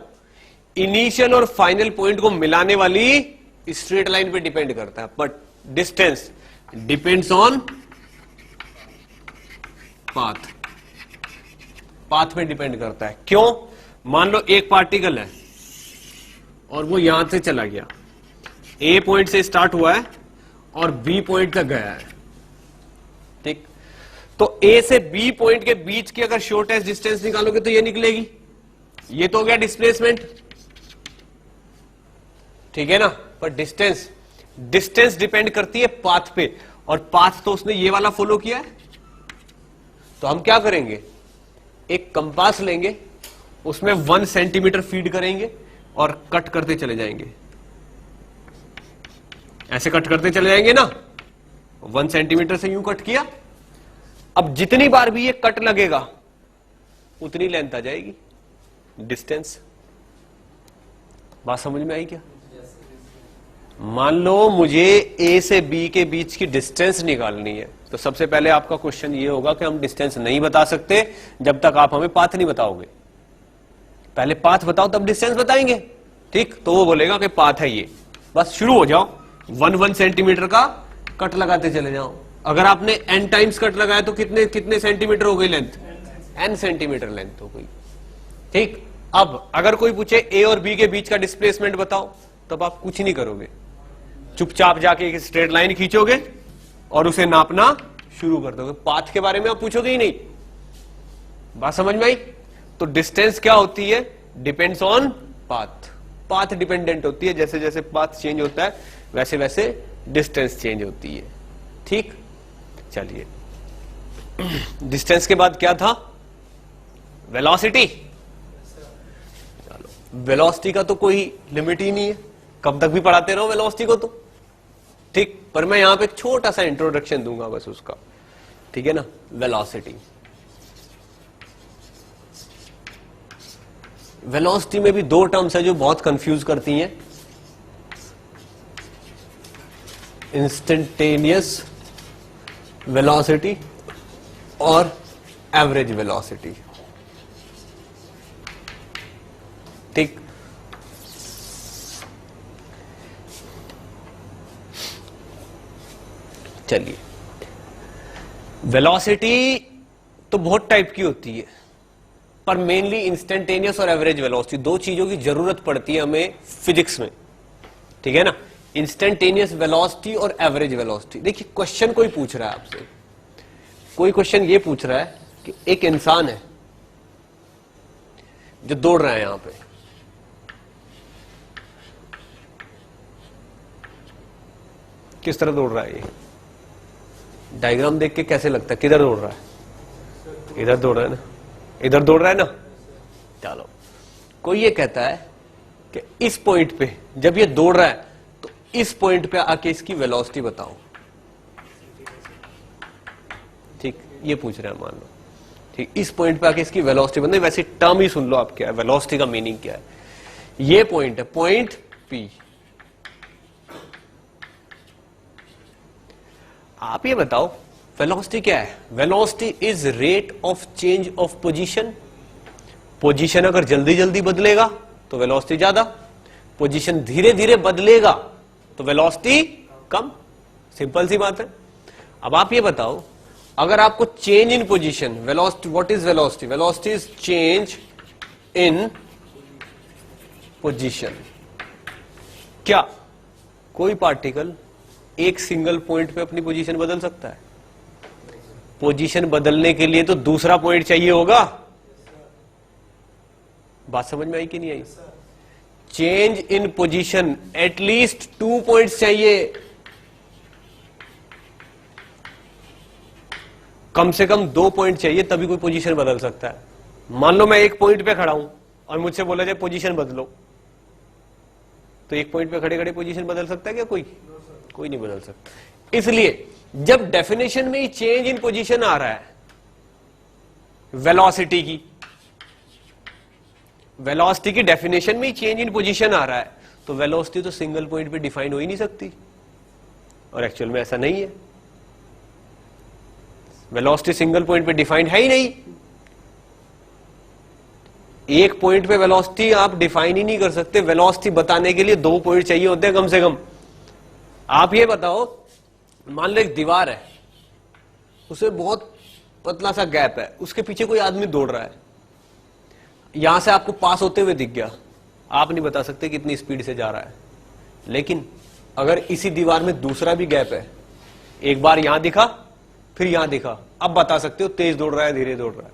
इनिशियल और फाइनल पॉइंट को मिलाने वाली स्ट्रेट लाइन पे डिपेंड करता है, but distance depends on path, path पे डिपेंड करता है। क्यों? मान लो एक पार्टिकल है और वो यहां से चला गया, ए पॉइंट से स्टार्ट हुआ है और बी पॉइंट तक गया है। ठीक, तो ए से बी पॉइंट के बीच की अगर शॉर्टेस्ट डिस्टेंस निकालोगे तो ये निकलेगी, ये तो हो गया डिस्प्लेसमेंट। ठीक है ना, पर डिस्टेंस, डिस्टेंस डिपेंड करती है पाथ पे, और पाथ तो उसने ये वाला फॉलो किया है। तो हम क्या करेंगे, एक कंपास लेंगे, उसमें 1 सेंटीमीटर फीड करेंगे और कट करते चले जाएंगे, ऐसे कट करते चले जाएंगे ना, 1 सेंटीमीटर से यूं कट किया। अब जितनी बार भी ये कट लगेगा उतनी लेंथ आ जाएगी, डिस्टेंस। बात समझ में आई क्या? मान लो मुझे ए से बी के बीच की डिस्टेंस निकालनी है, तो सबसे पहले आपका क्वेश्चन ये होगा कि हम डिस्टेंस नहीं बता सकते जब तक आप हमें पाथ नहीं बताओगे। पहले पाथ बताओ तब डिस्टेंस बताएंगे। ठीक, तो वो बोलेगा कि पाथ है ये, बस शुरू हो जाओ, 1 सेंटीमीटर का कट लगाते चले जाओ। अगर आपने n टाइम्स कट लगाया तो कितने कितने सेंटीमीटर हो गई लेंथ, n सेंटीमीटर लेंथ हो गई। ठीक, अब अगर कोई पूछे ए और बी के बीच का डिस्प्लेसमेंट बताओ, तब आप कुछ नहीं करोगे, चुपचाप जाके एक स्ट्रेट लाइन खींचोगे और उसे नापना शुरू कर दोगे, पाथ के बारे में आप पूछोगे ही नहीं। बात समझ में आई? तो डिस्टेंस क्या होती है, depends on path, path dependent होती है, जैसे जैसे पाथ चेंज होता है वैसे वैसे डिस्टेंस चेंज होती है। ठीक, चलिए, डिस्टेंस के बाद क्या था, वेलोसिटी। चलो, वेलोसिटी का तो कोई लिमिट ही नहीं है, कब तक भी पढ़ाते रहो वेलोसिटी को तो। ठीक, पर मैं यहां पे एक छोटा सा इंट्रोडक्शन दूंगा बस उसका। ठीक है ना, वेलोसिटी, वेलोसिटी में भी 2 टर्म्स है जो बहुत कंफ्यूज करती हैं, इंस्टेंटेनियस वेलोसिटी और एवरेज वेलोसिटी। ठीक। चलिए, वेलोसिटी तो बहुत टाइप की होती है, पर मेनली इंस्टेंटेनियस और एवरेज वेलोसिटी, दो चीजों की जरूरत पड़ती है हमें फिजिक्स में, ठीक है ना। इंस्टेंटेनियस वेलोसिटी और एवरेज वेलोसिटी। देखिए, क्वेश्चन कोई पूछ रहा है आपसे, कोई क्वेश्चन ये पूछ रहा है कि एक इंसान है जो दौड़ रहा है यहां पे, किस तरह दौड़ रहा है, ये डायग्राम देख के कैसे लगता है, किधर दौड़ रहा है, इधर दौड़ रहा है ना, इधर दौड़ रहा है ना। चलो, कोई ये कहता है कि इस पॉइंट पे जब ये दौड़ रहा है तो इस पॉइंट पे आके इसकी वेलोसिटी बताओ, ठीक, ये पूछ रहे हैं मान लो, ठीक, इस पॉइंट पे आके इसकी वेलोसिटी बताओ। वैसे टर्म ही सुन लो आप, क्या है वेलोसिटी का मीनिंग क्या है। ये पॉइंट है, पॉइंट पी, आप ये बताओ वेलोसिटी क्या है। Velocity is rate of change of position. Position अगर जल्दी जल्दी बदलेगा तो वेलोसिटी ज्यादा, पोजीशन धीरे धीरे बदलेगा तो वेलोसिटी कम, सिंपल सी बात है। अब आप ये बताओ, अगर आपको change in position, velocity, what is velocity, velocity is change in position. क्या कोई पार्टिकल एक सिंगल पॉइंट पे अपनी पोजीशन बदल सकता है? पोजीशन बदलने के लिए तो दूसरा पॉइंट चाहिए होगा। बात समझ में आई कि नहीं आई? Change in position at least 2 points चाहिए, कम से कम 2 पॉइंट चाहिए, तभी कोई पोजीशन बदल सकता है। मान लो मैं एक पॉइंट पे खड़ा हूं और मुझसे बोला जाए पोजीशन बदलो, तो एक पॉइंट पे खड़े खड़े पोजीशन बदल सकता है क्या कोई? कोई नहीं बदल सकता। इसलिए जब डेफिनेशन में ही चेंज इन पोजीशन आ रहा है वेलोसिटी की, वेलोसिटी की डेफिनेशन में ही चेंज इन पोजीशन आ रहा है, तो वेलोसिटी तो सिंगल पॉइंट पे डिफाइन हो ही नहीं सकती, और एक्चुअल में ऐसा नहीं है। वेलोसिटी सिंगल पॉइंट पे डिफाइंड है ही नहीं। एक पॉइंट पे वेलोसिटी आप डिफाइन ही नहीं कर सकते। वेलोसिटी बताने के लिए 2 पॉइंट चाहिए होते हैं कम से कम। आप ये बताओ, मान लो एक दीवार है, उसमें बहुत पतला सा गैप है, उसके पीछे कोई आदमी दौड़ रहा है, यहां से आपको पास होते हुए दिख गया, आप नहीं बता सकते कितनी स्पीड से जा रहा है। लेकिन अगर इसी दीवार में दूसरा भी गैप है, एक बार यहां दिखा फिर यहां दिखा, अब बता सकते हो तेज दौड़ रहा है धीरे दौड़ रहा है।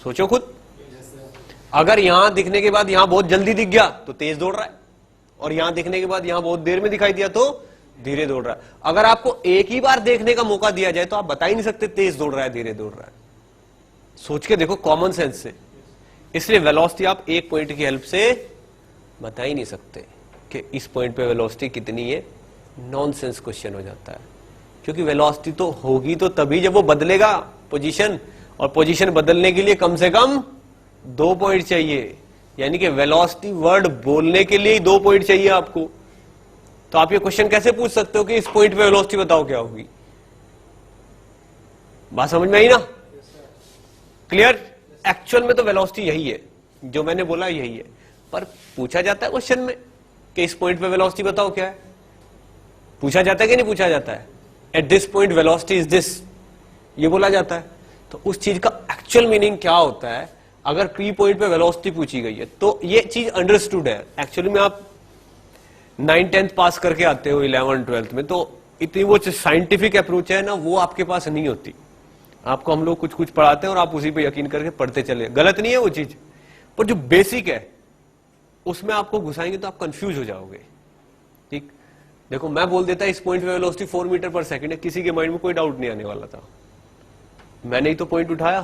सोचो खुद, अगर यहां दिखने के बाद यहां बहुत जल्दी दिख गया तो तेज दौड़ रहा है, और यहां दिखने के बाद यहां बहुत देर में दिखाई दिया तो धीरे दौड़ रहा है। अगर आपको एक ही बार देखने का मौका दिया जाए तो आप बता ही नहीं सकते तेज दौड़ रहा है धीरे दौड़ रहा है। सोच के देखो कॉमन सेंस से। इसलिए वेलोसिटी आप एक पॉइंट की हेल्प से बता ही नहीं सकते कि इस पॉइंट पे वेलोसिटी कितनी है। नॉनसेंस क्वेश्चन हो जाता है, क्योंकि वेलोसिटी तो होगी तो तभी जब वो बदलेगा पोजीशन, और पोजीशन बदलने के लिए कम से कम 2 पॉइंट चाहिए। यानी कि वेलोसिटी वर्ड बोलने के लिए ही 2 पॉइंट चाहिए आपको। तो आप ये क्वेश्चन कैसे पूछ सकते हो कि इस पॉइंट पे वेलोसिटी बताओ क्या होगी? बात समझ में आई ना? क्लियर? एक्चुअल में तो वेलोसिटी यही है, जो मैंने बोला यही है, पर पूछा जाता है क्वेश्चन में कि इस पॉइंट पे वेलोसिटी बताओ क्या है। पूछा जाता है कि नहीं पूछा जाता है? At this point velocity is this, ये बोला जाता है। तो उस चीज का एक्चुअल मीनिंग क्या होता है? अगर पी पॉइंट पे वेलोसिटी पूछी गई है तो ये चीज अंडरस्टूड है। एक्चुअली में आप 9th-10th पास करके आते हो 11th-12th में, तो इतनी वो साइंटिफिक अप्रोच है ना, वो आपके पास नहीं होती। आपको हम लोग कुछ कुछ पढ़ाते हैं और आप उसी पे यकीन करके पढ़ते चले। गलत नहीं है वो चीज, पर जो बेसिक है उसमें आपको घुसाएंगे तो आप कंफ्यूज हो जाओगे। ठीक, देखो मैं बोल देता इस पॉइंट पे वेलोसिटी 4 मीटर पर सेकंड है, किसी के माइंड में कोई डाउट नहीं आने वाला था। मैंने ही तो पॉइंट उठाया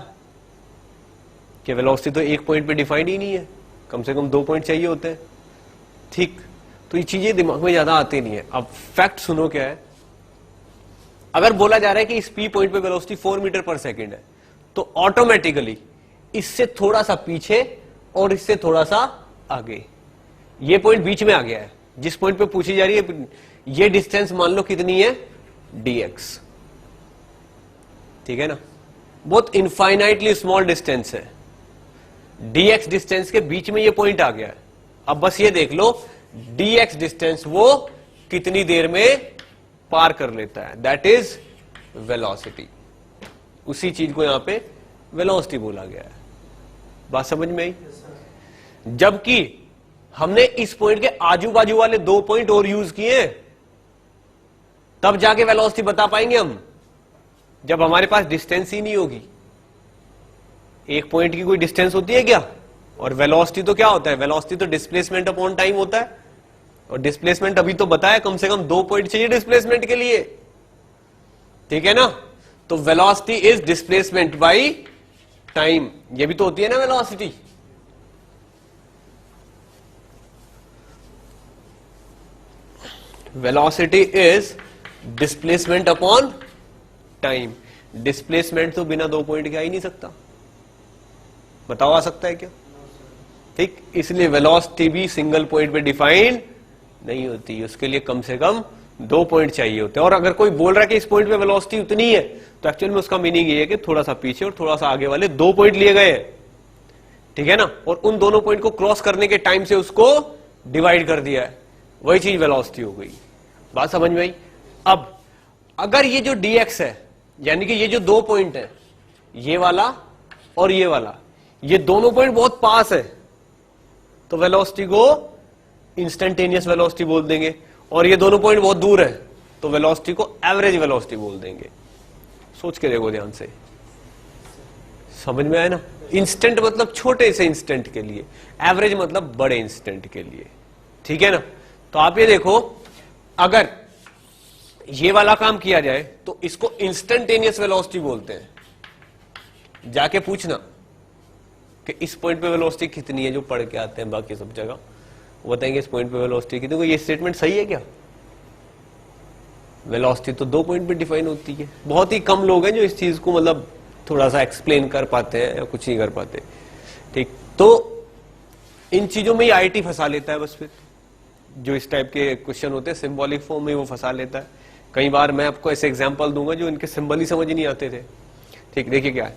कि वेलोसिटी तो एक पॉइंट पे डिफाइंड ही नहीं है, कम से कम 2 पॉइंट चाहिए होते हैं। ठीक, तो ये चीजें दिमाग में ज्यादा आती नहीं है। अब फैक्ट सुनो क्या है। अगर बोला जा रहा है कि इस पी पॉइंट पे वेलोसिटी 4 मीटर पर सेकंड है, तो ऑटोमेटिकली इससे थोड़ा सा पीछे और इससे थोड़ा सा आगे, ये पॉइंट बीच में आ गया है। जिस पॉइंट पे पूछी जा रही है, ये डिस्टेंस मान लो कितनी है, dx, ठीक है ना, बहुत इनफाइनाइटली स्मॉल डिस्टेंस है। dx डिस्टेंस के बीच में ये पॉइंट आ गया है। अब बस ये देख लो dx डिस्टेंस वो कितनी देर में पार कर लेता है, दैट इज वेलोसिटी। उसी चीज को यहां पे वेलोसिटी बोला गया है। बात समझ में आई? जबकि हमने इस पॉइंट के आजू बाजू वाले 2 पॉइंट और यूज किए, तब जाके वेलोसिटी बता पाएंगे हम, जब हमारे पास डिस्टेंस ही नहीं होगी। एक पॉइंट की कोई डिस्टेंस होती है क्या? और वेलोसिटी तो क्या होता है? वेलोसिटी तो डिस्प्लेसमेंट अपॉन टाइम होता है, और डिस्प्लेसमेंट अभी तो बताया कम से कम 2 पॉइंट चाहिए डिस्प्लेसमेंट के लिए, ठीक है ना? तो velocity is displacement by time, ये भी तो होती है ना velocity. Velocity is displacement upon time. Displacement तो बिना 2 पॉइंट के आ ही नहीं सकता, बताओ आ सकता है क्या? ठीक, इसलिए वेलोसिटी भी सिंगल पॉइंट पे डिफाइन नहीं होती, उसके लिए कम से कम 2 पॉइंट चाहिए होते हैं। और अगर कोई बोल रहा है कि इस पॉइंट पे वेलोसिटी उतनी है, तो एक्चुअल में उसका मीनिंग ये है कि थोड़ा सा पीछे और थोड़ा सा आगे वाले 2 पॉइंट लिए गए हैं, ठीक है ना? और उन दोनों पॉइंट को क्रॉस करने के टाइम से उसको डिवाइड कर दिया है, वही चीज वेलोसिटी हो गई। बात समझ में आई? अब अगर ये जो dx है, यानी कि ये जो 2 पॉइंट है, ये वाला और ये वाला, ये दोनों पॉइंट बहुत पास है, तो वेलोसिटी को इंस्टेंटेनियस वेलोसिटी बोल देंगे। और ये दोनों पॉइंट बहुत दूर है, तो वेलोसिटी को एवरेज वेलोसिटी बोल देंगे। सोच के देखो ध्यान से, समझ में आया ना? इंस्टेंट मतलब छोटे से इंस्टेंट के लिए, एवरेज मतलब बड़े इंस्टेंट के लिए, ठीक है ना? तो आप ये देखो, अगर ये वाला काम किया जाए तो इसको इंस्टेंटेनियस वेलोसिटी बोलते हैं। जाके पूछना कि इस पॉइंट पे वेलोसिटी कितनी है, जो पढ़ के आते हैं बाकी सब जगह, वो बताएंगे इस पॉइंट पे वेलोसिटी कितनी। ये स्टेटमेंट सही है क्या? वेलोसिटी तो 2 पॉइंट पे डिफाइन होती है। बहुत ही कम लोग हैं जो इस चीज को मतलब थोड़ा सा एक्सप्लेन कर पाते हैं या कुछ नहीं कर पाते, ठीक? तो इन चीजों में ही आईटी फंसा लेता है बस। फिर जो इस टाइप के क्वेश्चन होते हैं सिंबॉलिक फॉर्म में, वो फंसा लेता है। कई बार मैं आपको ऐसे एग्जांपल दूंगा जो इनके सिंबल ही समझ नहीं आते थे, ठीक? देखिए क्या है,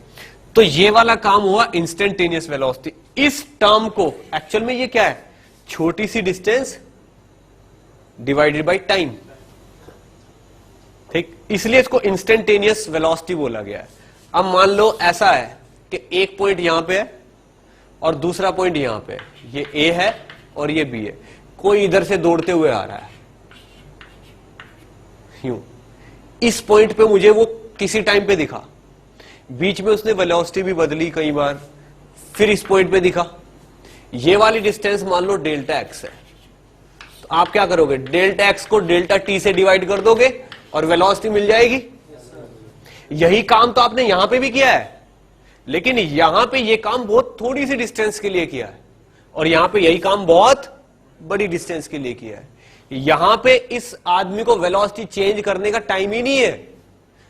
तो ये वाला काम हुआ इंस्टेंटेनियस वेलोसिटी। इस टर्म को एक्चुअल में ये क्या है? छोटी सी डिस्टेंस डिवाइडेड बाय टाइम, ठीक? इसलिए इसको इंस्टेंटेनियस वेलोसिटी बोला गया है। अब मान लो ऐसा है कि एक पॉइंट यहां पे है और दूसरा पॉइंट यहां पे है, ये ए है और ये बी है। कोई इधर से दौड़ते हुए आ रहा है, यूं इस पॉइंट पे मुझे वो किसी टाइम पे दिखा, बीच में उसने वेलोसिटी भी बदली कई बार, फिर इस पॉइंट पे दिखा। ये वाली डिस्टेंस मान लो डेल्टा एक्स है, तो आप क्या करोगे? डेल्टा एक्स को डेल्टा टी से डिवाइड कर दोगे और वेलोसिटी मिल जाएगी। यही काम तो आपने यहां पे भी किया है, लेकिन यहां पे ये काम बहुत थोड़ी सी डिस्टेंस के लिए किया है, और यहां पे यही काम बहुत बड़ी डिस्टेंस के लिए किया है। यहां पे इस आदमी को वेलोसिटी चेंज करने का टाइम ही नहीं है,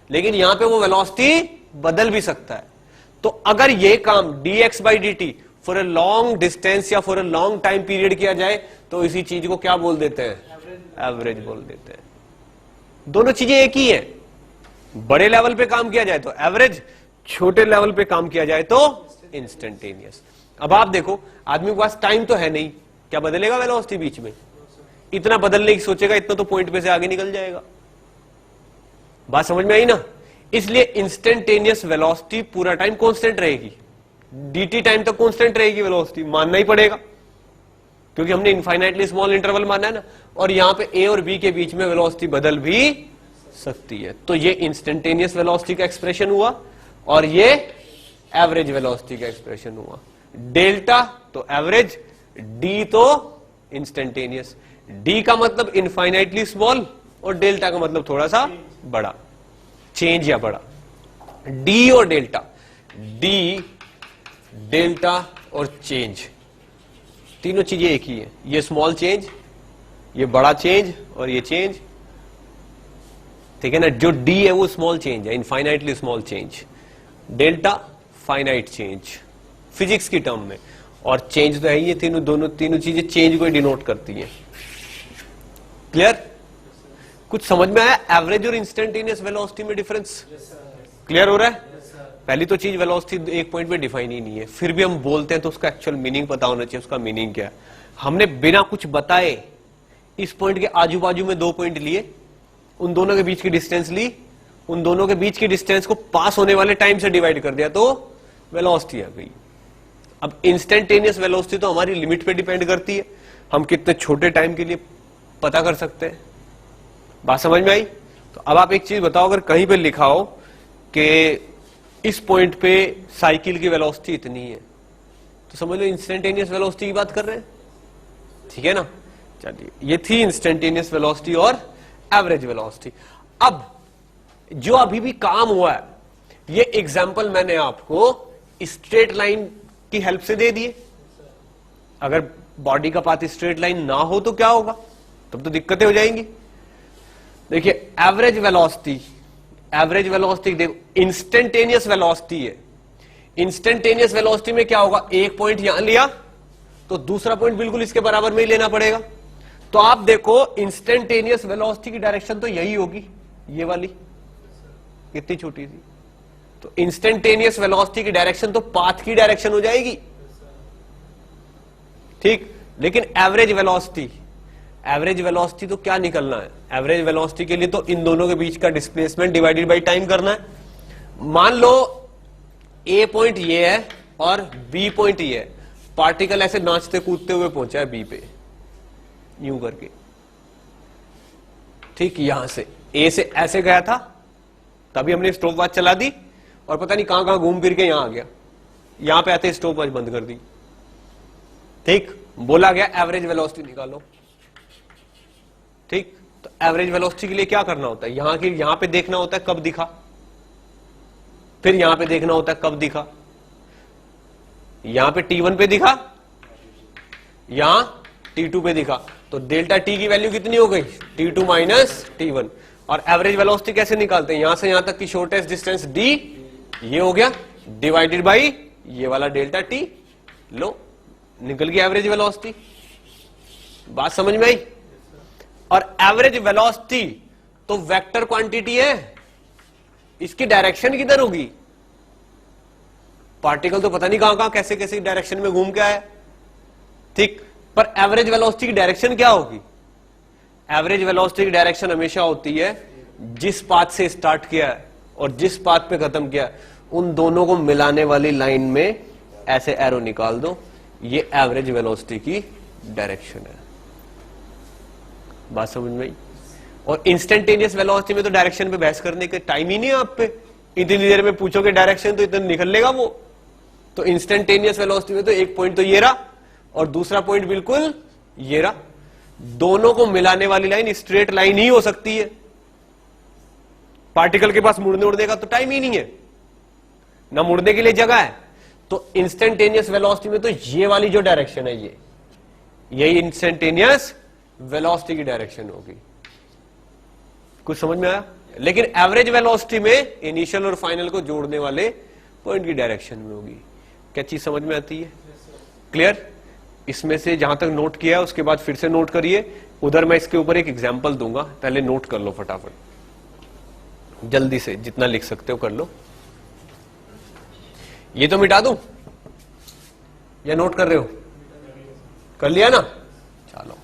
लेकिन यहां पे वो वेलोसिटी बदल भी सकता है। तो अगर ये काम dx by dt for a long distance या for a long time period किया जाए, तो इसी चीज को क्या बोल देते हैं? एवरेज बोल देते हैं। दोनों चीजें एक ही है। बड़े लेवल पे काम किया जाए तो एवरेज, छोटे लेवल पे काम किया जाए तो इंस्टेंटेनियस। अब आप देखो, आदमी के पास टाइम तो है नहीं, क्या बदलेगा वेलोसिटी बीच में? इतना बदलने की सोचेगा, इतना तो पॉइंट पे से आगे निकल जाएगा। बात समझ में आई ना? इसलिए इंस्टेंटेनियस वेलोसिटी पूरा टाइम कांस्टेंट रहेगी, dt टाइम तक कांस्टेंट रहेगी वेलोसिटी, मानना ही पड़ेगा, क्योंकि हमने इनफाइनाइटली स्मॉल इंटरवल माना है ना। और यहां पे a और b के बीच में वेलोसिटी बदल भी सकती है। तो ये इंस्टेंटेनियस वेलोसिटी का एक्सप्रेशन हुआ, और ये एवरेज वेलोसिटी का एक्सप्रेशन हुआ। डेल्टा तो एवरेज, d तो इंस्टेंटेनियस। d का मतलब इनफाइनाइटली स्मॉल और डेल्टा का मतलब थोड़ा सा बड़ा, चेंज या बड़ा। d और डेल्टा, d, डेल्टा और चेंज, तीनों चीजें एक ही है। ये स्मॉल चेंज, ये बड़ा चेंज और ये चेंज, ठीक है ना? जो d है वो स्मॉल चेंज है, infinitely small change. Delta finite change physics की टर्म में, और चेंज तो है ये तीनों चीजें चेंज को डिनोट करती हैं। क्लियर? कुछ समझ में आया एवरेज और इंस्टेंटेनियस वेलोसिटी में डिफरेंस? क्लियर हो रहा है? पहली तो चीज वेलोसिटी एक पॉइंट पे डिफाइन ही नहीं है, फिर भी हम बोलते हैं तो उसका एक्चुअल मीनिंग पता होना चाहिए। उसका मीनिंग क्या है? हमने बिना कुछ बताए इस पॉइंट के आजू बाजू में 2 पॉइंट लिए, उन दोनों के बीच की डिस्टेंस ली, उन दोनों के बीच की डिस्टेंस को पास होने वाले टाइम से डिवाइड कर दिया तो वेलोसिटी आ गई। अब इंस्टेंटेनियस वेलोसिटी तो हमारी लिमिट पे डिपेंड करती है, हम कितने छोटे टाइम के लिए पता कर सकते हैं। बात समझ में आई? तो अब आप एक चीज बताओ, अगर कहीं पे लिखा हो कि इस पॉइंट पे साइकिल की वेलोसिटी इतनी है, तो समझ लो इंस्टेंटेनियस वेलोसिटी की बात कर रहे हैं, ठीक है ना? चलिए, ये थी इंस्टेंटेनियस वेलोसिटी और एवरेज वेलोसिटी। अब जो अभी भी काम हुआ है, ये एग्जांपल मैंने आपको स्ट्रेट लाइन की हेल्प से दे दिए। अगर बॉडी का पाथ स्ट्रेट लाइन ना हो तो क्या होगा? तब तो दिक्कतें हो जाएंगी। देखिए, एवरेज वेलोसिटी देखो, इंस्टेंटेनियस वेलोसिटी है। इंस्टेंटेनियस वेलोसिटी में क्या होगा? एक पॉइंट यहां लिया तो दूसरा पॉइंट बिल्कुल इसके बराबर में ही लेना पड़ेगा। तो आप देखो, इंस्टेंटेनियस वेलोसिटी की डायरेक्शन तो यही होगी, ये वाली, कितनी छोटी सी। तो इंस्टेंटेनियस वेलोसिटी की डायरेक्शन तो पाथ की डायरेक्शन हो जाएगी, ठीक। लेकिन एवरेज वेलोसिटी तो क्या निकलना है? एवरेज वेलोसिटी के लिए तो इन दोनों के बीच का डिस्प्लेसमेंट डिवाइडेड बाय टाइम करना है। मान लो ए पॉइंट ये है और बी पॉइंट ये है, पार्टिकल ऐसे नाचते कूदते हुए पहुंचा है बी पे, यूं करके, ठीक। यहां से ए से ऐसे गया था, तभी हमने स्टॉप वॉच चला दी और पता नहीं कहां कहां घूम फिर के यहां आ गया, यहां पे आते स्टॉप वॉच बंद कर दी, ठीक। बोला गया एवरेज वेलोसिटी निकालो, ठीक। तो एवरेज वेलोसिटी के लिए क्या करना होता है? यहां पे देखना होता है कब दिखा, फिर यहां पे देखना होता है कब दिखा। यहां पे T1 पे दिखा, यहां T2 पे दिखा, तो डेल्टा T की वैल्यू कितनी हो गई? T2 minus T1। और एवरेज वेलोसिटी कैसे निकालते हैं? यहां से यहां तक की शॉर्टेस्ट डिस्टेंस D, ये हो गया, डिवाइडेड बाई ये वाला डेल्टा T, लो निकल गया एवरेज वेलोसिटी। बात समझ में आई? और एवरेज वेलोसिटी तो वेक्टर क्वांटिटी है, इसकी डायरेक्शन किधर होगी? पार्टिकल तो पता नहीं कहां कहां कैसे कैसे डायरेक्शन में घूम के आया, ठीक। पर एवरेज वेलोसिटी की डायरेक्शन क्या होगी? एवरेज वेलोसिटी की डायरेक्शन हमेशा होती है, जिस पाथ से स्टार्ट किया है और जिस पाथ पे खत्म किया, उन दोनों को मिलाने वाली लाइन में ऐसे एरो निकाल दो, ये एवरेज वेलोसिटी की डायरेक्शन है। बात समझ में आई? और इंस्टेंटेनियस वेलोसिटी में तो डायरेक्शन पे बहस करने के टाइम ही नहीं है आप पे, इतनी देर में पूछोगे डायरेक्शन तो इतना निकल लेगा वो। तो इंस्टेंटेनियस वेलोसिटी में तो एक पॉइंट तो ये रहा और दूसरा पॉइंट बिल्कुल ये रहा, दोनों को मिलाने वाली लाइन स्ट्रेट लाइन ही हो सकती है। पार्टिकल के पास मुड़ने उड़ने का तो टाइम ही नहीं है, ना मुड़ने के लिए जगह है। तो इंस्टेंटेनियस वेलोसिटी में तो ये वाली जो डायरेक्शन है, यही इंस्टेंटेनियस वेलोसिटी की डायरेक्शन होगी। कुछ समझ में आया? लेकिन एवरेज वेलोसिटी में इनिशियल और फाइनल को जोड़ने वाले पॉइंट की डायरेक्शन में होगी। क्या चीज समझ में आती है? क्लियर? इसमें से जहां तक नोट किया है उसके बाद फिर से नोट करिए, उधर मैं इसके ऊपर एक एग्जांपल दूंगा, पहले नोट कर लो फटाफट, जल्दी से जितना लिख सकते हो कर लो। ये तो मिटा दूं या नोट कर रहे हो? कर लिया ना? चलो,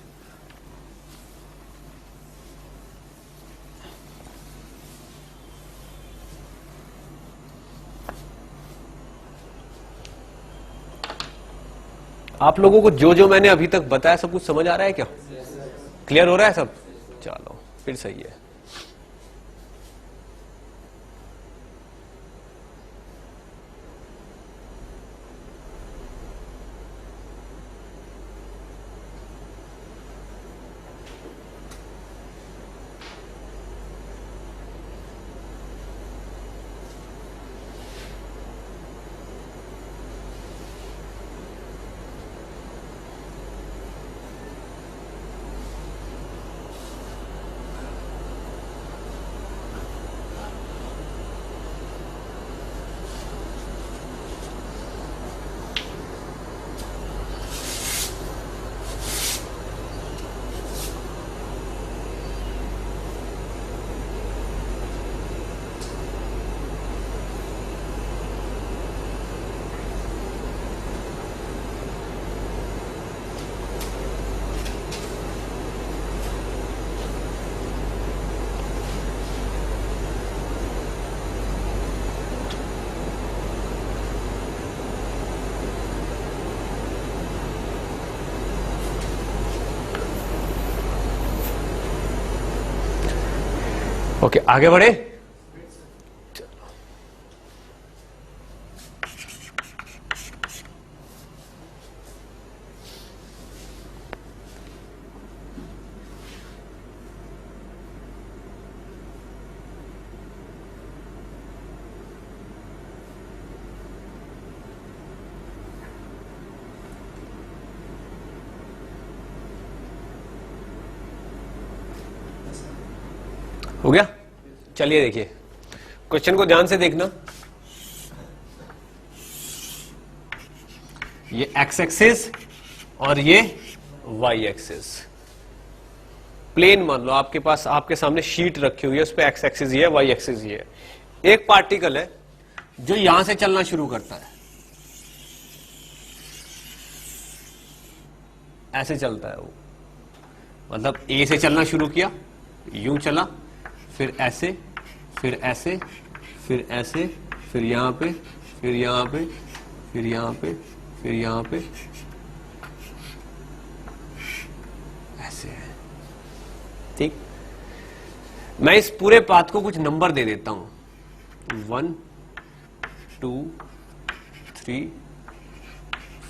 आप लोगों को जो जो मैंने अभी तक बताया सब कुछ समझ आ रहा है क्या? क्लियर हो रहा है सब? चलो फिर सही है। ओके, आगे बढ़े। हो गया? चलिए देखिए, क्वेश्चन को ध्यान से देखना। ये एक्स एक्सिस और ये वाई एक्सिस प्लेन मान लो आपके पास, आपके सामने शीट रखी हुई है, उस पे एक्स एक्सिस ये है, वाई एक्सिस ये है। एक पार्टिकल है जो यहां से चलना शुरू करता है, ऐसे चलता है वो, मतलब ए से चलना शुरू किया, यूं चला, फिर ऐसे, फिर ऐसे, फिर ऐसे, फिर यहां पे, फिर यहां पे, फिर यहां पे, फिर यहां पे, ऐसे है। ठीक, मैं इस पूरे पाथ को कुछ नंबर दे देता हूं, 1 2 3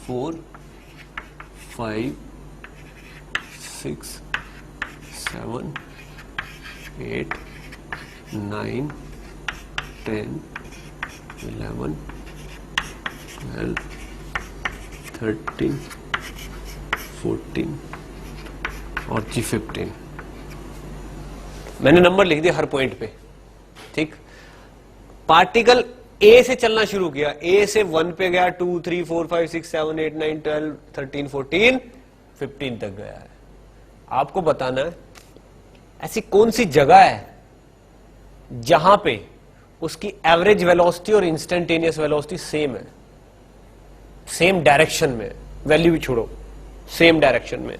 4 5 6 7 8 9 10 11 12 13 14 और जी 15। मैंने नंबर लिख दिया हर पॉइंट पे। ठीक, पार्टिकल ए से चलना शुरू किया, ए से 1 पे गया, 2 3 4 5 6 7 8 9 12 13 14 15 तक गया है। आपको बताना है ऐसी कौन सी जगह है जहां पे उसकी एवरेज वेलोसिटी और इंस्टेंटेनियस वेलोसिटी सेम है, सेम डायरेक्शन में, वैल्यू भी छोड़ो, सेम डायरेक्शन में।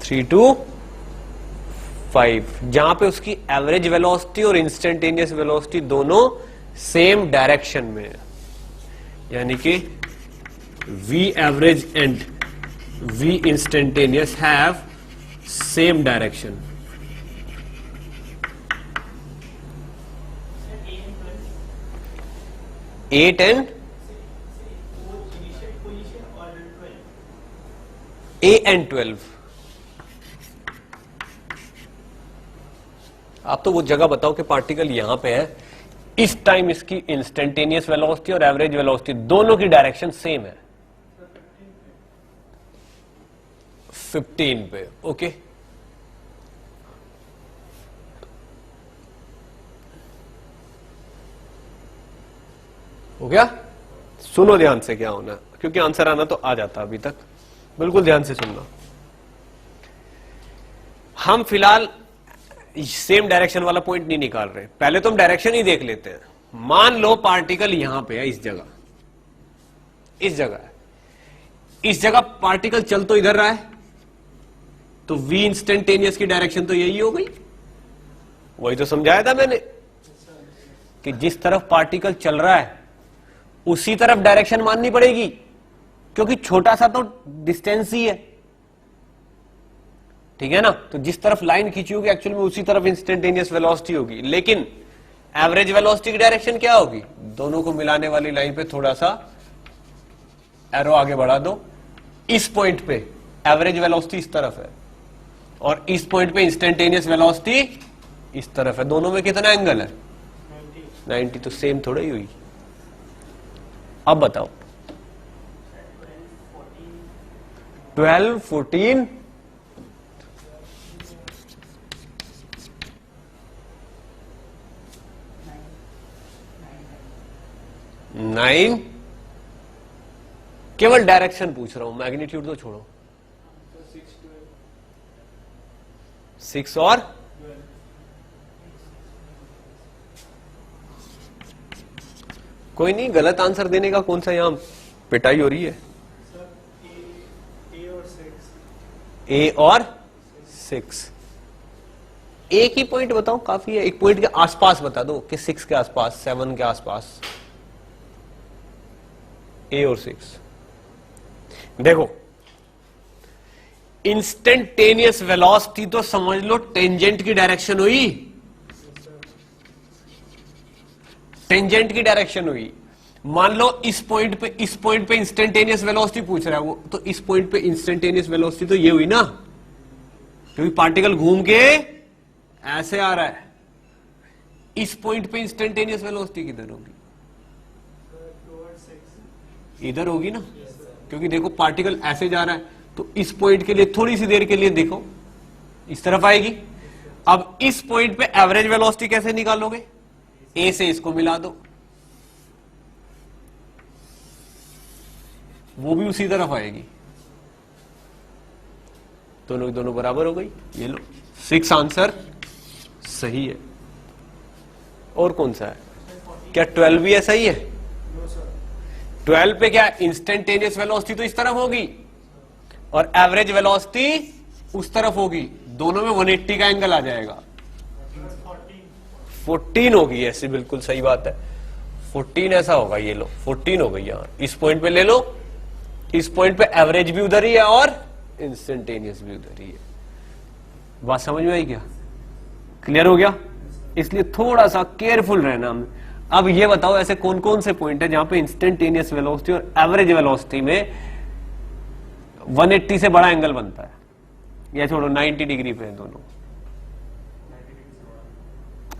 थ्री टू 5, जहां पे उसकी एवरेज वेलोसिटी और इंस्टेंटेनियस वेलोसिटी दोनों सेम डायरेक्शन में है, यानी कि V average and V instantaneous have same direction. Eight and A and 12. आप तो वो जगह बताओ कि पार्टिकल यहां पे है, इस टाइम इसकी इंस्टेंटेनियस वेलोसिटी और एवरेज वेलोसिटी दोनों की डायरेक्शन सेम है, 15 पे। ओके, हो गया? सुनो ध्यान से क्या होना, क्योंकि आंसर आना तो आ जाता अभी तक, बिल्कुल ध्यान से सुनना। हम फिलहाल सेम डायरेक्शन वाला पॉइंट नहीं निकाल रहे, पहले तो हम डायरेक्शन ही देख लेते हैं। मान लो पार्टिकल यहां पे है, इस जगह, इस जगह है, इस जगह पार्टिकल चल तो इधर रहा है, तो V इंस्टेंटेनियस की डायरेक्शन तो यही हो गई। वही तो समझाया था मैंने कि जिस तरफ पार्टिकल चल रहा है उसी तरफ डायरेक्शन माननी पड़ेगी, क्योंकि छोटा सा तो डिस्टेंस ही है। ठीक है ना? तो जिस तरफ लाइन खींची होगी एक्चुअल में उसी तरफ इंस्टेंटेनियस वेलोसिटी होगी, लेकिन एवरेज वेलोसिटी की डायरेक्शन क्या होगी? दोनों को मिलाने वाली लाइन पे थोड़ा सा एरो आगे बढ़ा दो। इस पॉइंट पे एवरेज वेलोसिटी इस तरफ है और इस पॉइंट पे इंस्टेंटेनियस वेलोसिटी इस तरफ है। दोनों में कितना एंगल है? 90। तो सेम थोड़ा ही हुई। अब बताओ 12 14 9। केवल डायरेक्शन पूछ रहा हूं, मैग्नीट्यूड तो छोड़ो। 6 और कोई नहीं, गलत आंसर देने का कौन सा यहां पिटाई हो रही है? ए और 6। एक ही पॉइंट बताओ काफी है, एक पॉइंट के आसपास बता दो कि 6 के आसपास, 7 के आसपास, ए और 6। देखो इंस्टेंटेनियस वेलोसिटी तो समझ लो टेंजेंट की डायरेक्शन हुई, टेंजेंट की डायरेक्शन हुई। मान लो इस पॉइंट पे इंस्टेंटेनियस वेलोसिटी पूछ रहा है वो, तो इस पॉइंट पे इंस्टेंटेनियस वेलोसिटी तो ये हुई ना, क्योंकि पार्टिकल घूम के ऐसे आ रहा है। इस पॉइंट पे इंस्टेंटेनियस वेलोसिटी किधर होगी? इधर होगी ना, क्योंकि देखो पार्टिकल ऐसे जा रहा है, तो इस पॉइंट के लिए थोड़ी सी देर के लिए देखो इस तरफ आएगी। अब इस पॉइंट पे एवरेज वेलोसिटी कैसे निकालोगे? ए से इसको मिला दो, वो भी उसी तरफ आएगी, दोनों दोनों बराबर हो गई। ये लो 6 आंसर सही है। और कौन सा है? क्या 12 भी ऐसा ही है? 12 पे क्या इंस्टेंटेनियस वेलोसिटी तो इस तरफ होगी और एवरेज वेलोसिटी उस तरफ होगी, दोनों में 180 का एंगल आ जाएगा। 14 होगी, ऐसी बिल्कुल सही बात है, 14 ऐसा होगा। ये लो 14 हो गई यहां, इस पॉइंट पे ले लो, इस पॉइंट पे एवरेज भी उधर ही है और इंस्टेंटेनियस भी उधर ही है। बात समझ में आई क्या? क्लियर हो गया? इसलिए थोड़ा सा केयरफुल रहना। अब ये बताओ ऐसे कौन कौन से पॉइंट है जहां पे इंस्टेंटेनियस वेलोसिटी और एवरेज वेलोसिटी में 180 से बड़ा एंगल बनता है? या छोड़ो 90 डिग्री पे है दोनों,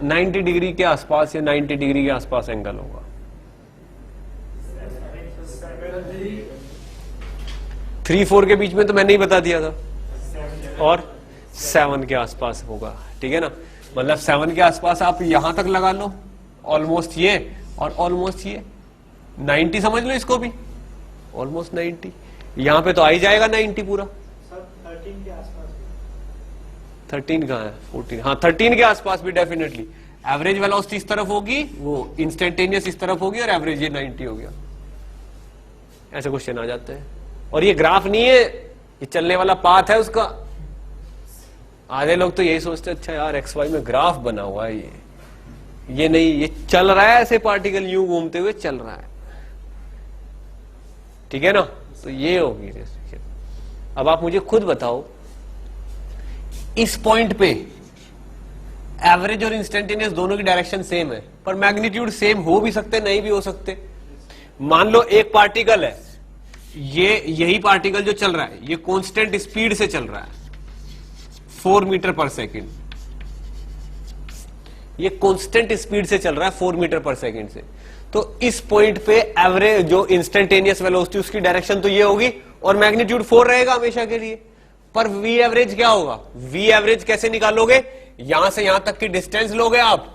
90 डिग्री के आसपास या 90 डिग्री के आसपास एंगल होगा। 3-4 के बीच में तो मैंने ही बता दिया था, और 7 के आसपास होगा, ठीक है ना। मतलब 7 के आसपास आप यहां तक लगा लो, ऑलमोस्ट ये और ऑलमोस्ट ये 90 समझ लो इसको भी, ऑलमोस्ट 90। यहां पे तो आ ही जाएगा 90 पूरा। 13 के आसपास, 13 कहां है? 14, हाँ 13 के आसपास भी डेफिनेटली। एवरेज वेलोसिटी इस तरफ होगी, वो इंस्टेंटेनियस इस तरफ होगी, और एवरेज ये 90 हो गया। ऐसे क्वेश्चन आ जाते हैं। और ये ग्राफ नहीं है, ये चलने वाला पाथ है उसका। आधे लोग तो यही सोचते अच्छा यार XY में ग्राफ बना हुआ है, ये नहीं, ये चल रहा है ऐसे, पार्टिकल यूं घूमते हुए चल रहा है, ठीक है ना। तो ये होगी। अब आप मुझे खुद बताओ, इस पॉइंट पे एवरेज और इंस्टेंटेनियस दोनों की डायरेक्शन सेम है, पर मैग्नीट्यूड सेम हो भी सकते, नहीं भी हो सकते। मान लो एक पार्टिकल है, ये यही पार्टिकल जो चल रहा है ये कांस्टेंट स्पीड से चल रहा है, 4 मीटर पर सेकेंड। ये कांस्टेंट स्पीड से चल रहा है 4 मीटर पर सेकेंड से। तो इस पॉइंट पे एवरेज जो इंस्टेंटेनियस वेलोसिटी उसकी डायरेक्शन तो ये होगी और मैग्नीट्यूड 4 रहेगा हमेशा के लिए। पर वी एवरेज क्या होगा? वी एवरेज कैसे निकालोगे? यहां से यहां तक की डिस्टेंस लोगे आप,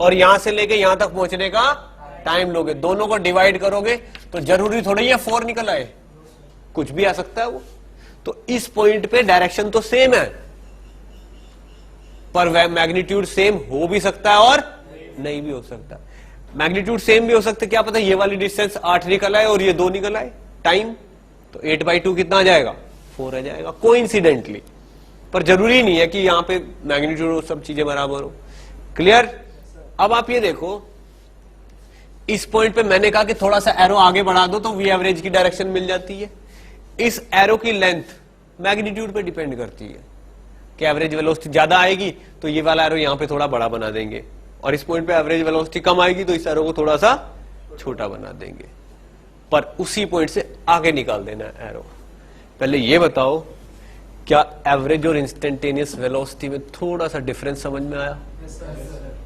और यहां से लेके यहां तक पहुंचने का टाइम लोगे, दोनों को डिवाइड करोगे, तो जरूरी थोड़ी है 4 निकल आए, कुछ भी आ सकता है वो। तो इस पॉइंट पे डायरेक्शन तो सेम है, पर वह मैग्नीट्यूड सेम हो भी सकता है और नहीं भी हो सकता। मैग्नीट्यूड सेम भी हो सकता है, क्या पता ये वाली डिस्टेंस 8 निकल आए और ये 2 निकल आए। टाइम तो 8/2 कितना आ जाएगा? 4 आ जाएगा कोइंसिडेंटली। पर जरूरी नहीं है कि यहां पे मैग्नीट्यूड सब चीजें बराबर हो। क्लियर? अब आप ये देखो, इस पॉइंट पे मैंने कहा कि थोड़ा सा एरो आगे बढ़ा दो तो वी एवरेज की डायरेक्शन मिल जाती है। इस एरो की लेंथ मैग्नीट्यूड पे डिपेंड करती है कि एवरेज वेलोसिटी ज्यादा आएगी तो ये वाला एरो यहां पे थोड़ा बड़ा बना देंगे, और इस पॉइंट पे एवरेज वेलोसिटी कम आएगी तो इस एरो को थोड़ा सा छोटा बना देंगे, पर उसी पॉइंट से आगे निकाल देना एरो। पहले ये बताओ, क्या एवरेज और इंस्टेंटेनियस वेलोसिटी में थोड़ा सा डिफरेंस समझ में आया?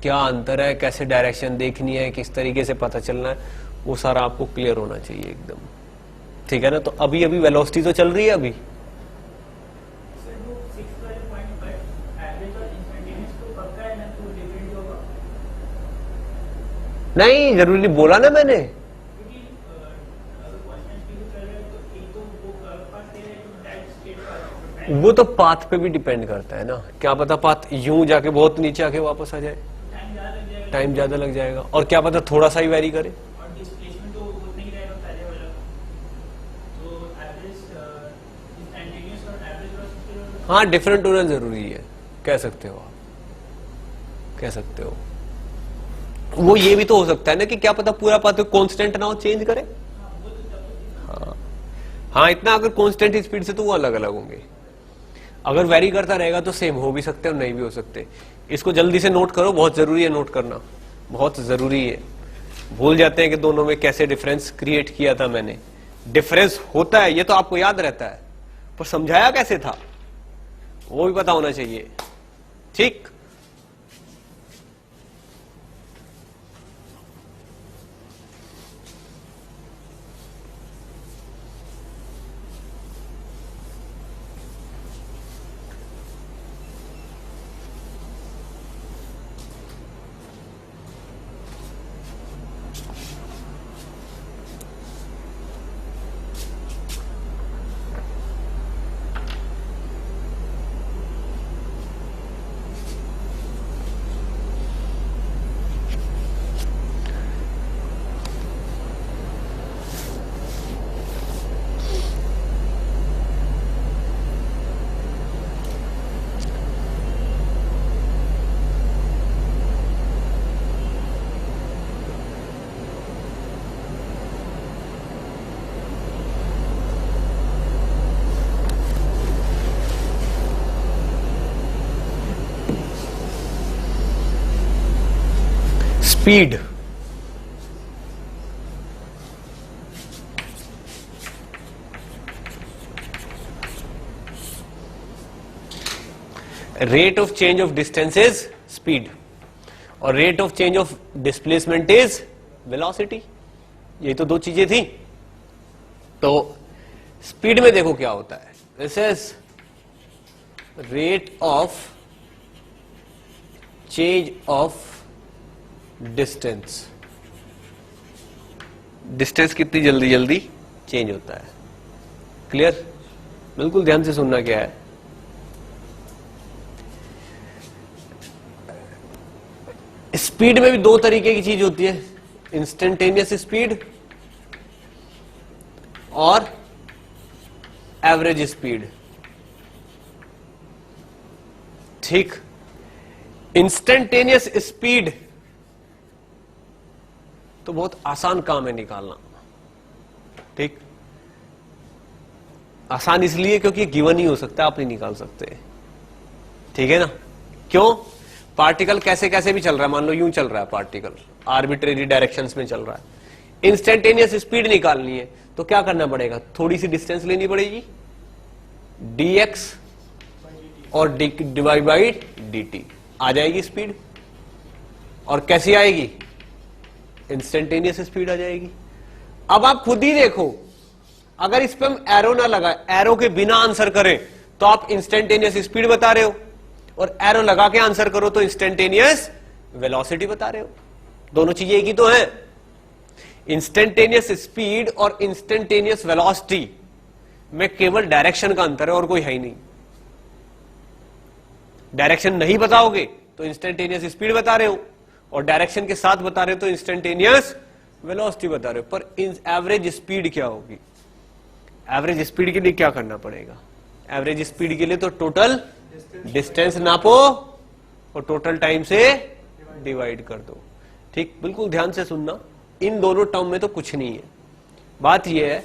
क्या अंतर है, कैसे डायरेक्शन देखनी है, किस तरीके से पता चलना है, वो सारा आपको क्लियर होना चाहिए एकदम, ठीक है ना। तो अभी अभी वेलोसिटी तो चल रही है अभी, नहीं जरूरी बोला ना मैंने, वो तो पाथ पे भी डिपेंड करता है ना। क्या पता पाथ यूं जाके बहुत नीचे आके वापस आ जाए, टाइम ज्यादा लग जाएगा, और क्या पता थोड़ा सा ही वेरी करे। हाँ डिफरेंट होना जरूरी है, कह सकते हो आप, कह सकते हो। वो ये भी तो हो सकता है ना कि क्या पता पूरा पाथ कांस्टेंट ना हो, चेंज करे। हाँ हाँ, इतना अगर कांस्टेंट स्पीड से तो वो अलग अलग होंगे, अगर वेरी करता रहेगा तो सेम हो भी सकते हैं और नहीं भी हो सकते। इसको जल्दी से नोट करो, बहुत जरूरी है नोट करना, बहुत जरूरी है। भूल जाते हैं कि दोनों में कैसे डिफरेंस क्रिएट किया था मैंने। डिफरेंस होता है ये तो आपको याद रहता है, पर समझाया कैसे था वो भी पता होना चाहिए। ठीक, speed rate of change of distance is speed और rate of change of displacement is velocity. ये तो दो चीजें थी। तो स्पीड में देखो क्या होता है, this is rate of change of distance. Distance कितनी जल्दी जल्दी चेंज होता है। क्लियर? बिल्कुल ध्यान से सुनना क्या है। स्पीड में भी दो तरीके की चीज होती है, इंस्टेंटेनियस स्पीड और एवरेज स्पीड। ठीक, इंस्टेंटेनियस स्पीड तो बहुत आसान काम है निकालना। ठीक, आसान इसलिए क्योंकि गिवन ही हो सकता है, आप नहीं निकाल सकते। ठीक है ना? क्यों? पार्टिकल कैसे कैसे भी चल रहा है, मान लो यूं चल रहा है पार्टिकल, आर्बिट्रेरी डायरेक्शंस में चल रहा है। इंस्टेंटेनियस स्पीड निकालनी है तो क्या करना पड़ेगा, थोड़ी सी डिस्टेंस लेनी पड़ेगी, dx और डिवाइड बाई dt, आ जाएगी स्पीड। और कैसी आएगी? इंस्टेंटेनियस स्पीड आ जाएगी। अब आप खुद ही देखो, अगर इस पे हम एरो ना लगाए, एरो के बिना आंसर करें तो आप इंस्टेंटेनियस स्पीड बता रहे हो, और एरो लगा के आंसर करो तो इंस्टेंटेनियस वेलोसिटी बता रहे हो। दोनों चीजें एक ही तो हैं। इंस्टेंटेनियस स्पीड और इंस्टेंटेनियस वेलोसिटी में केवल डायरेक्शन का अंतर है और कोई है ही नहीं। डायरेक्शन नहीं बताओगे तो इंस्टेंटेनियस स्पीड बता रहे हो, और डायरेक्शन के साथ बता रहे हो तो इंस्टेंटेनियस वेलोसिटी बता रहे हो। पर एवरेज स्पीड क्या होगी? एवरेज स्पीड के लिए क्या करना पड़ेगा? एवरेज स्पीड के लिए तो टोटल डिस्टेंस नापो और टोटल टाइम से डिवाइड कर दो। ठीक, बिल्कुल ध्यान से सुनना, इन दोनों टर्म में तो कुछ नहीं है। बात यह है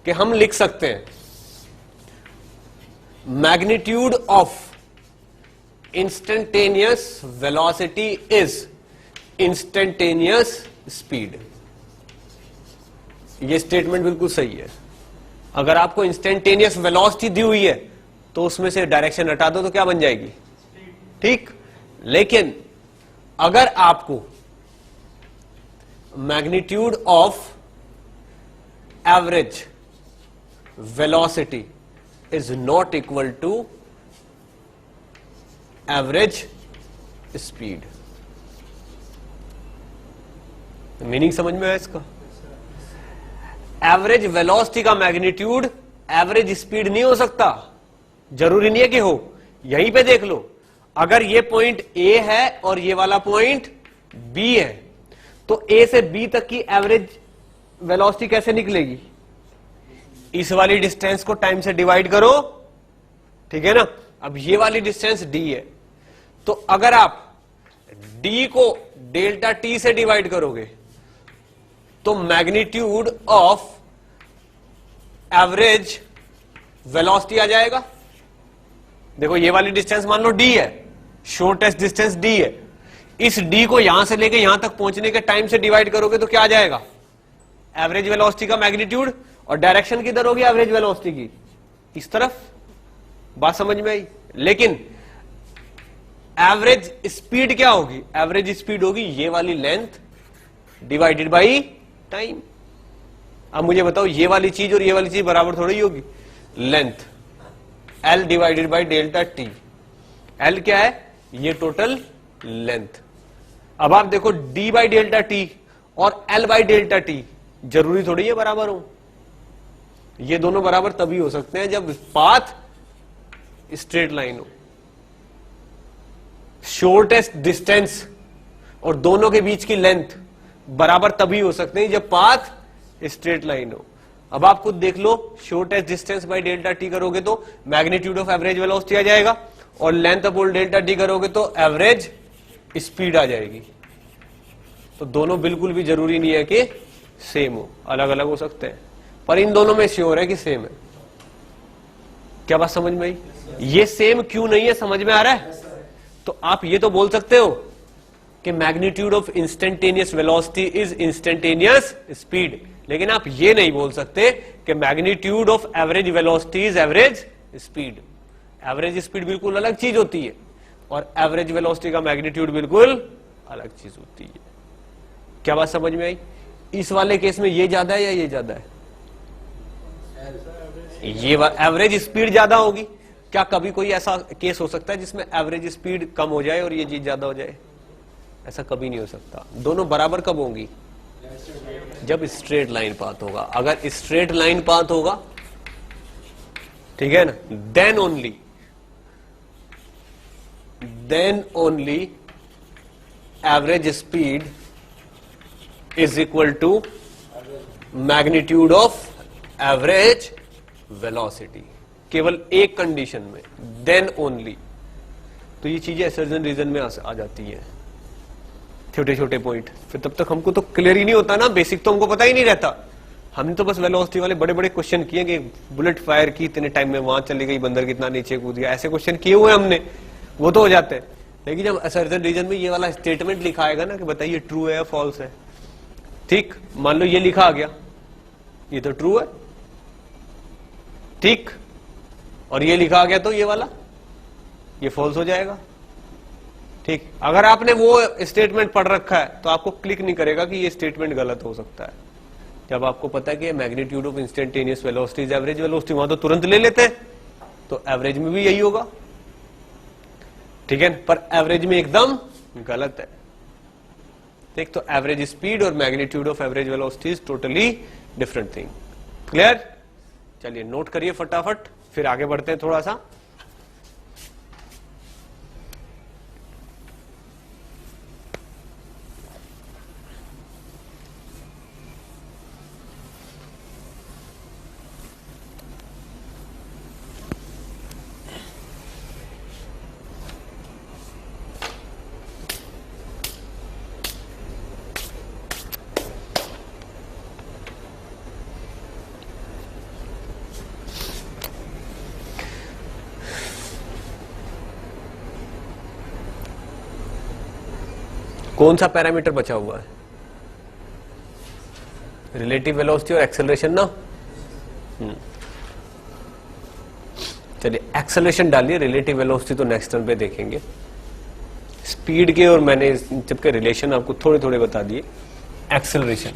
कि हम लिख सकते हैं magnitude of instantaneous velocity is instantaneous speed. यह स्टेटमेंट बिल्कुल सही है। अगर आपको इंस्टेंटेनियस वेलोसिटी दी हुई है तो उसमें से डायरेक्शन हटा दो तो क्या बन जाएगी? ठीक, लेकिन अगर आपको magnitude of average velocity is not equal to average speed, meaning समझ में आया इसका? एवरेज वेलोसिटी का मैग्नीट्यूड एवरेज स्पीड नहीं हो सकता। जरूरी नहीं है कि हो। यहीं पे देख लो, अगर ये पॉइंट ए है और ये वाला पॉइंट बी है तो ए से बी तक की एवरेज वेलोसिटी कैसे निकलेगी? इस वाली डिस्टेंस को टाइम से डिवाइड करो। ठीक है ना? अब ये वाली डिस्टेंस डी है, तो अगर आप डी को डेल्टा टी से डिवाइड करोगे तो मैग्नीट्यूड ऑफ एवरेज वेलोसिटी आ जाएगा। देखो ये वाली डिस्टेंस मान लो d है, शॉर्टेस्ट डिस्टेंस d है। इस d को यहां से लेके यहां तक पहुंचने के टाइम से डिवाइड करोगे तो क्या आ जाएगा, एवरेज वेलोसिटी का मैग्नीट्यूड। और डायरेक्शन किधर होगी एवरेज वेलोसिटी की, इस तरफ। बात समझ में आई। लेकिन एवरेज स्पीड क्या होगी, एवरेज स्पीड होगी ये वाली लेंथ डिवाइडेड बाई टाइम। अब मुझे बताओ ये वाली चीज और ये वाली चीज बराबर थोड़ी होगी, length L divided by delta T. L क्या है, ये टोटल लेंथ। अब आप देखो d बाई डेल्टा टी और L बाई डेल्टा टी जरूरी थोड़ी है बराबर हो। ये दोनों बराबर तभी हो सकते हैं जब पाथ स्ट्रेट लाइन हो। शॉर्टेस्ट डिस्टेंस और दोनों के बीच की लेंथ बराबर तभी हो सकते हैं जब पाथ स्ट्रेट लाइन हो। अब आप खुद देख लो, shortest distance by delta T करोगे तो मैग्नीट्यूड ऑफ एवरेज वेलोसिटी आ जाएगा, और लेंथ अपॉन डेल्टा टी करोगे तो एवरेज स्पीड आ जाएगी। तो दोनों बिल्कुल भी जरूरी नहीं है कि सेम हो, अलग अलग हो सकते हैं, पर इन दोनों में श्योर है कि सेम है। क्या बात समझ में आई? ये सेम क्यों नहीं है समझ में आ रहा है? तो आप ये तो बोल सकते हो कि magnitude of instantaneous velocity is instantaneous speed, लेकिन आप ये नहीं बोल सकते कि magnitude of average velocity is average speed. Average speed बिल्कुल अलग चीज होती है और एवरेज वेलोसिटी का मैग्नीट्यूड बिल्कुल अलग चीज होती है। क्या बात समझ में आई? इस वाले केस में ये ज्यादा है या ये ज्यादा है? ये एवरेज स्पीड ज्यादा होगी। क्या कभी कोई ऐसा केस हो सकता है जिसमें एवरेज स्पीड कम हो जाए और ये चीज ज्यादा हो जाए? ऐसा कभी नहीं हो सकता। दोनों बराबर कब होंगी? जब स्ट्रेट लाइन पाथ होगा। अगर स्ट्रेट लाइन पाथ होगा, ठीक है ना, then only average speed is equal to magnitude of average velocity. केवल एक कंडीशन में, देन ओनली। तो ये चीजें असर्जन रीजन में आ जाती है, छोटे छोटे पॉइंट। फिर तब तक हमको तो क्लियर ही नहीं होता ना, बेसिक तो हमको पता ही नहीं रहता। हमने तो बस वेलोसिटी वाले बड़े बड़े क्वेश्चन किए कि बुलेट फायर की इतने टाइम में वहां चली गई, बंदर कितना नीचे कूद गया, ऐसे क्वेश्चन किए हुए हमने, वो तो हो जाते हैं। लेकिन जब असर्जन रीजन में ये वाला स्टेटमेंट लिखा आएगा ना कि बताइए ट्रू है या फॉल्स है, ठीक, मान लो ये लिखा आ गया, ये तो ट्रू है, ठीक, और ये लिखा आ गया तो ये वाला, ये फॉल्स हो जाएगा, ठीक। अगर आपने वो स्टेटमेंट पढ़ रखा है तो आपको क्लिक नहीं करेगा कि ये स्टेटमेंट गलत हो सकता है। जब आपको पता है कि magnitude of instantaneous velocity is average velocity, वहां तो तुरंत ले लेते हैं, तो एवरेज में भी यही होगा, ठीक है। पर एवरेज में एकदम गलत है, ठीक। तो एवरेज स्पीड और magnitude of average velocity is totally different thing. Clear? चलिए नोट करिए फटाफट, फिर आगे बढ़ते हैं थोड़ा सा। कौन सा पैरामीटर बचा हुआ है? रिलेटिव वेलोसिटी और एक्सेलरेशन ना। चलिए एक्सेलरेशन डालिए, रिलेटिव वेलोसिटी तो नेक्स्ट टर्म पे देखेंगे। स्पीड के और मैंने जब के रिलेशन आपको थोड़े थोड़े बता दिए। एक्सेलरेशन,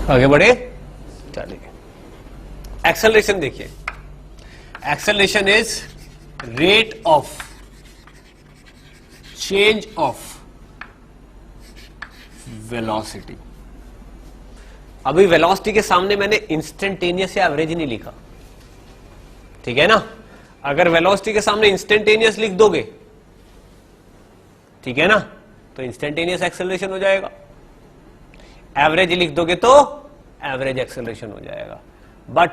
आगे बढ़े, चलिए। एक्सेलरेशन देखिए, acceleration is rate of change of velocity. अभी वेलोसिटी के सामने मैंने इंस्टेंटेनियस या एवरेज नहीं लिखा, ठीक है ना। अगर वेलोसिटी के सामने इंस्टेंटेनियस लिख दोगे, ठीक है ना, तो इंस्टेंटेनियस एक्सेलरेशन हो जाएगा। एवरेज लिख दोगे तो एवरेज एक्सेलरेशन हो जाएगा। बट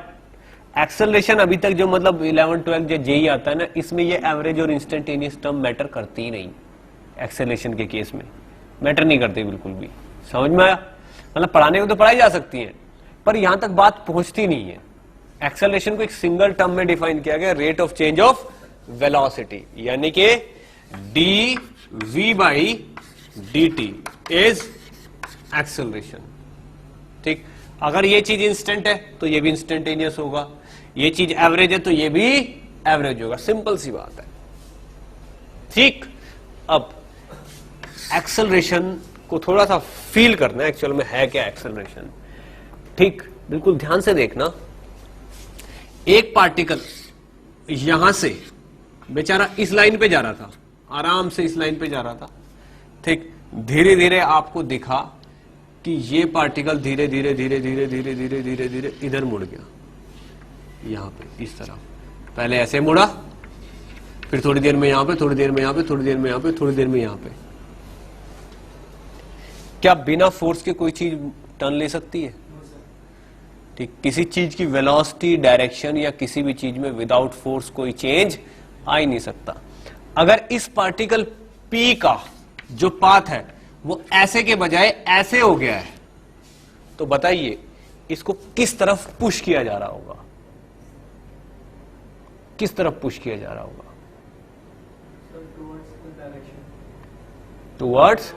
एक्सेलरेशन अभी तक जो मतलब 11-12 जो जेई आता है ना, इसमें ये एवरेज और इंस्टेंटेनियस टर्म मैटर करती ही नहीं। एक्सेलरेशन के केस में मैटर नहीं करती बिल्कुल भी। समझ में आया? मतलब पढ़ाने को तो पढ़ाई जा सकती है, पर यहां तक बात पहुंचती नहीं है। एक्सेलरेशन को एक सिंगल टर्म में डिफाइन किया गया, rate of change of velocity, यानी कि D V by D T is acceleration. ठीक, अगर ये चीज इंस्टेंट है तो ये भी इंस्टेंटेनियस होगा, ये चीज एवरेज है तो ये भी एवरेज होगा। सिंपल सी बात है। ठीक, अब एक्सेलरेशन को थोड़ा सा फील करना है, एक्चुअल में है क्या एक्सेलरेशन। ठीक, बिल्कुल ध्यान से देखना। एक पार्टिकल यहां से बेचारा इस लाइन पे जा रहा था, आराम से इस लाइन पे जा रहा था। ठीक, धीरे धीरे आपको दिखा कि ये पार्टिकल धीरे धीरे धीरे धीरे धीरे धीरे धीरे धीरे इधर मुड़ गया, यहां पे इस तरह। पहले ऐसे मुड़ा, फिर थोड़ी देर में यहां पे, थोड़ी देर में यहां पे, थोड़ी देर में यहां पे, थोड़ी देर में यहां पे। क्या बिना फोर्स के कोई चीज टर्न ले सकती है? ठीक, किसी चीज की वेलोसिटी, डायरेक्शन या किसी भी चीज में विदाउट फोर्स कोई चेंज आ ही नहीं सकता। अगर इस पार्टिकल P का जो पाथ है वो ऐसे के बजाय ऐसे हो गया है, तो बताइए इसको किस तरफ पुश किया जा रहा होगा? किस तरफ पुश किया जा रहा होगा? टुवर्ड्स।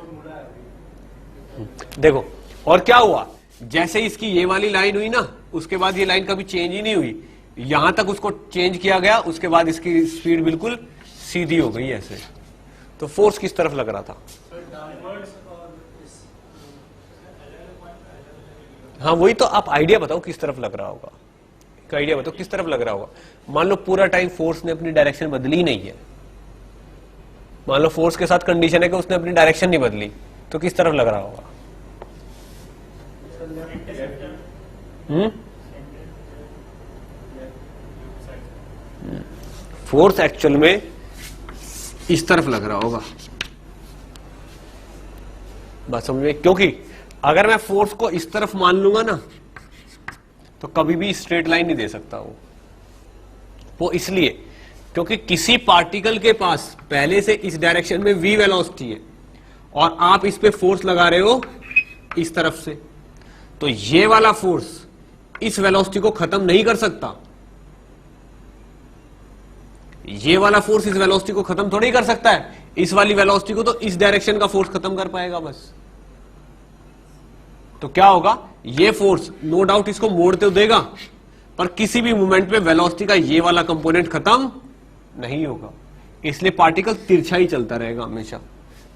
देखो, और क्या हुआ, जैसे इसकी ये वाली लाइन हुई ना, उसके बाद ये लाइन कभी चेंज ही नहीं हुई, यहां तक उसको चेंज किया गया, उसके बाद इसकी स्पीड बिल्कुल सीधी हो गई ऐसे। तो फोर्स किस तरफ लग रहा था? हाँ, वही तो। आप आइडिया बताओ किस तरफ लग रहा होगा, एक आइडिया बताओ किस तरफ लग रहा होगा। मान लो पूरा टाइम फोर्स ने अपनी डायरेक्शन बदली नहीं है, मान लो फोर्स के साथ कंडीशन है कि उसने अपनी डायरेक्शन नहीं बदली, तो किस तरफ लग रहा होगा? फोर्स एक्चुअल में इस तरफ लग रहा होगा, बात समझ में? क्योंकि अगर मैं फोर्स को इस तरफ मान लूंगा ना, तो कभी भी स्ट्रेट लाइन नहीं दे सकता वो इसलिए क्योंकि किसी पार्टिकल के पास पहले से इस डायरेक्शन में v वेलोसिटी है और आप इस पे फोर्स लगा रहे हो इस तरफ से, तो ये वाला फोर्स इस वेलोसिटी को खत्म नहीं कर सकता। ये वाला फोर्स इस वेलोसिटी को खत्म थोड़ी कर सकता है, इस वाली वेलोसिटी को तो इस डायरेक्शन का फोर्स खत्म कर पाएगा बस। तो क्या होगा, ये फोर्स नो डाउट इसको मोड़ तो देगा, पर किसी भी मोमेंट पे वेलोसिटी का ये वाला कंपोनेंट खत्म नहीं होगा, इसलिए पार्टिकल तिरछा ही चलता रहेगा हमेशा,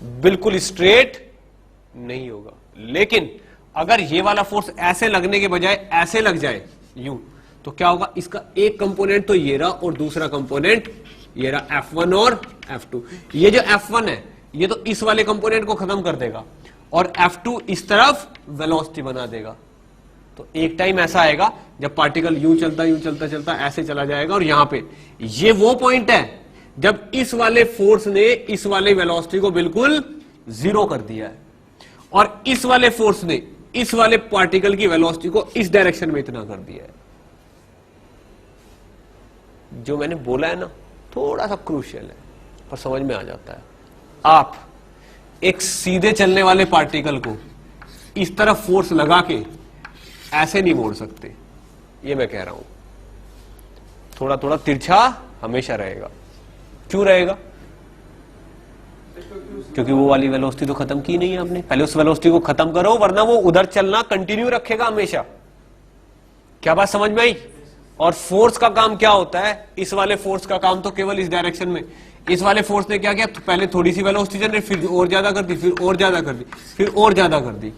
बिल्कुल स्ट्रेट नहीं होगा। लेकिन अगर ये वाला फोर्स ऐसे लगने के बजाय ऐसे लग जाए यूं, तो क्या होगा, इसका एक कंपोनेंट तो ये रहा और दूसरा कंपोनेंट ये रहा F1 और F2। ये जो F1 है ये तो इस वाले कंपोनेंट को खत्म कर देगा और F2 इस तरफ वेलोसिटी बना देगा। तो एक टाइम ऐसा आएगा जब पार्टिकल यूं चलता चलता ऐसे चला जाएगा और यहां पे ये वो पॉइंट है जब इस वाले फोर्स ने इस वाले वेलोसिटी को बिल्कुल जीरो कर दिया है और इस वाले फोर्स ने इस वाले पार्टिकल की वेलोसिटी को इस डायरेक्शन में इतना कर दिया है। जो मैंने बोला है ना, थोड़ा सा क्रूशियल है पर समझ में आ जाता है। आप एक सीधे चलने वाले पार्टिकल को इस तरफ फोर्स लगा के ऐसे नहीं मोड़ सकते, ये मैं कह रहा हूं। थोड़ा थोड़ा तिरछा हमेशा रहेगा। क्यों रहेगा? क्योंकि वो वाली वेलोसिटी तो खत्म की नहीं है आपने, पहले उस वेलोसिटी को खत्म करो, वरना वो उधर चलना कंटिन्यू रखेगा हमेशा। क्या बात समझ में आई? और फोर्स का काम क्या होता है, इस वाले फोर्स का काम तो केवल इस डायरेक्शन में, इस वाले फोर्स ने क्या किया, तो पहले थोड़ी सी वेलोसिटी जनरेट, फिर और ज्यादा कर दी, फिर और ज्यादा कर दी, फिर और ज्यादा कर दी।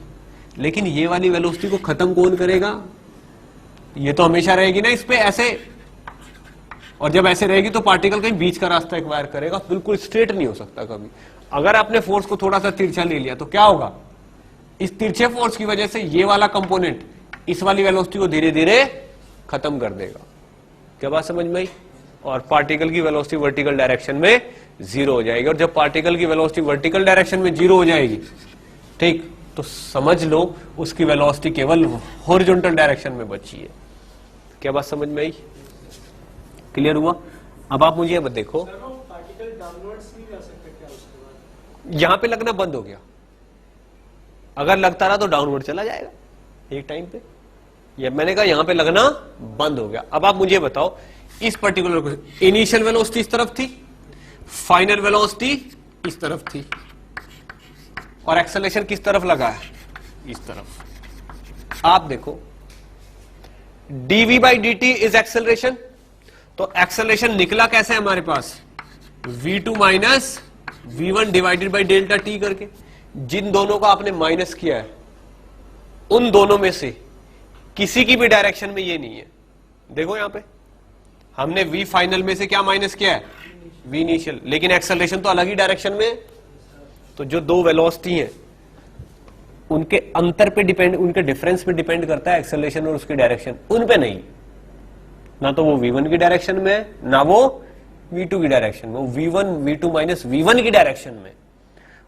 लेकिन ये वाली वेलोसिटी को खत्म कौन करेगा? ये तो हमेशा रहेगी ना इस पे ऐसे, और जब ऐसे रहेगी तो पार्टिकल कहीं बीच का रास्ता एक्वायर करेगा, बिल्कुल स्ट्रेट नहीं हो सकता कभी। अगर आपने फोर्स को थोड़ा सा तिरछा ले लिया तो क्या होगा? इस तिरछे फोर्स की वजह से ये वाला कंपोनेंट इस वाली वेलोसिटी को धीरे धीरे खत्म कर देगा। क्या बात समझ में आई? और पार्टिकल की वेलोसिटी वर्टिकल डायरेक्शन में जीरो हो जाएगी। और जब पार्टिकल की वेलोसिटी वर्टिकल डायरेक्शन में जीरो हो जाएगी, ठीक, तो समझ लो उसकी वेलोसिटी केवल हॉरिजॉन्टल डायरेक्शन में बची है। क्या बात समझ में आई? क्लियर हुआ? अब आप मुझे देखो, पार्टिकल डाउनवर्ड्स नहीं जा सकते क्या उसके बाद? यहां पे लगना बंद हो गया, अगर लगता रहा तो डाउनवर्ड चला जाएगा एक टाइम पे। ये मैंने कहा यहां पे लगना बंद हो गया। अब आप मुझे बताओ, इस पर्टिकुलर इनिशियल वेलोसिटी इस तरफ थी, फाइनल वेलोसिटी इस तरफ थी, और एक्सेलरेशन किस तरफ लगा है? इस तरफ। आप देखो dv/dt इज एक्सेलरेशन, तो एक्सेलरेशन निकला कैसे हमारे पास? v2 minus v1 divided by delta t करके। जिन दोनों को आपने माइनस किया है उन दोनों में से किसी की भी डायरेक्शन में ये नहीं है। देखो यहां पे हमने v फाइनल में से क्या माइनस किया है? v इनिशियल, लेकिन एक्सेलरेशन तो अलग ही डायरेक्शन में है। तो जो दो वेलोसिटी हैं उनके अंतर पे डिपेंड, उनके डिफरेंस पे डिपेंड करता है एक्सेलरेशन और उसकी डायरेक्शन, उन पे नहीं। ना तो वो v1 की डायरेक्शन में है, ना वो v2 की डायरेक्शन में, वो v1 v2 माइनस v1 की डायरेक्शन में,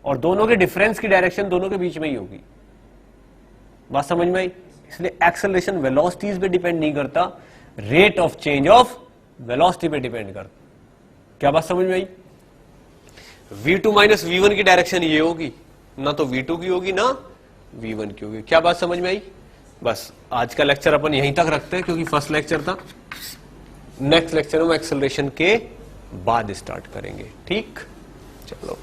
और दोनों के डिफरेंस की डायरेक्शन दोनों के बीच में ही होगी। बात समझ में आई? इसलिए एक्सेलरेशन वेलोसिटीज पे डिपेंड नहीं करता, rate of change of velocity पे डिपेंड करता। क्या बात समझ में आई? v2 माइनस v1 की डायरेक्शन ये होगी, ना तो v2 की होगी ना v1 की होगी। क्या बात समझ में आई? बस आज का लेक्चर अपन यहीं तक रखते हैं क्योंकि फर्स्ट लेक्चर था। नेक्स्ट लेक्चर में एक्सेलरेशन के बाद स्टार्ट करेंगे। ठीक, चलो।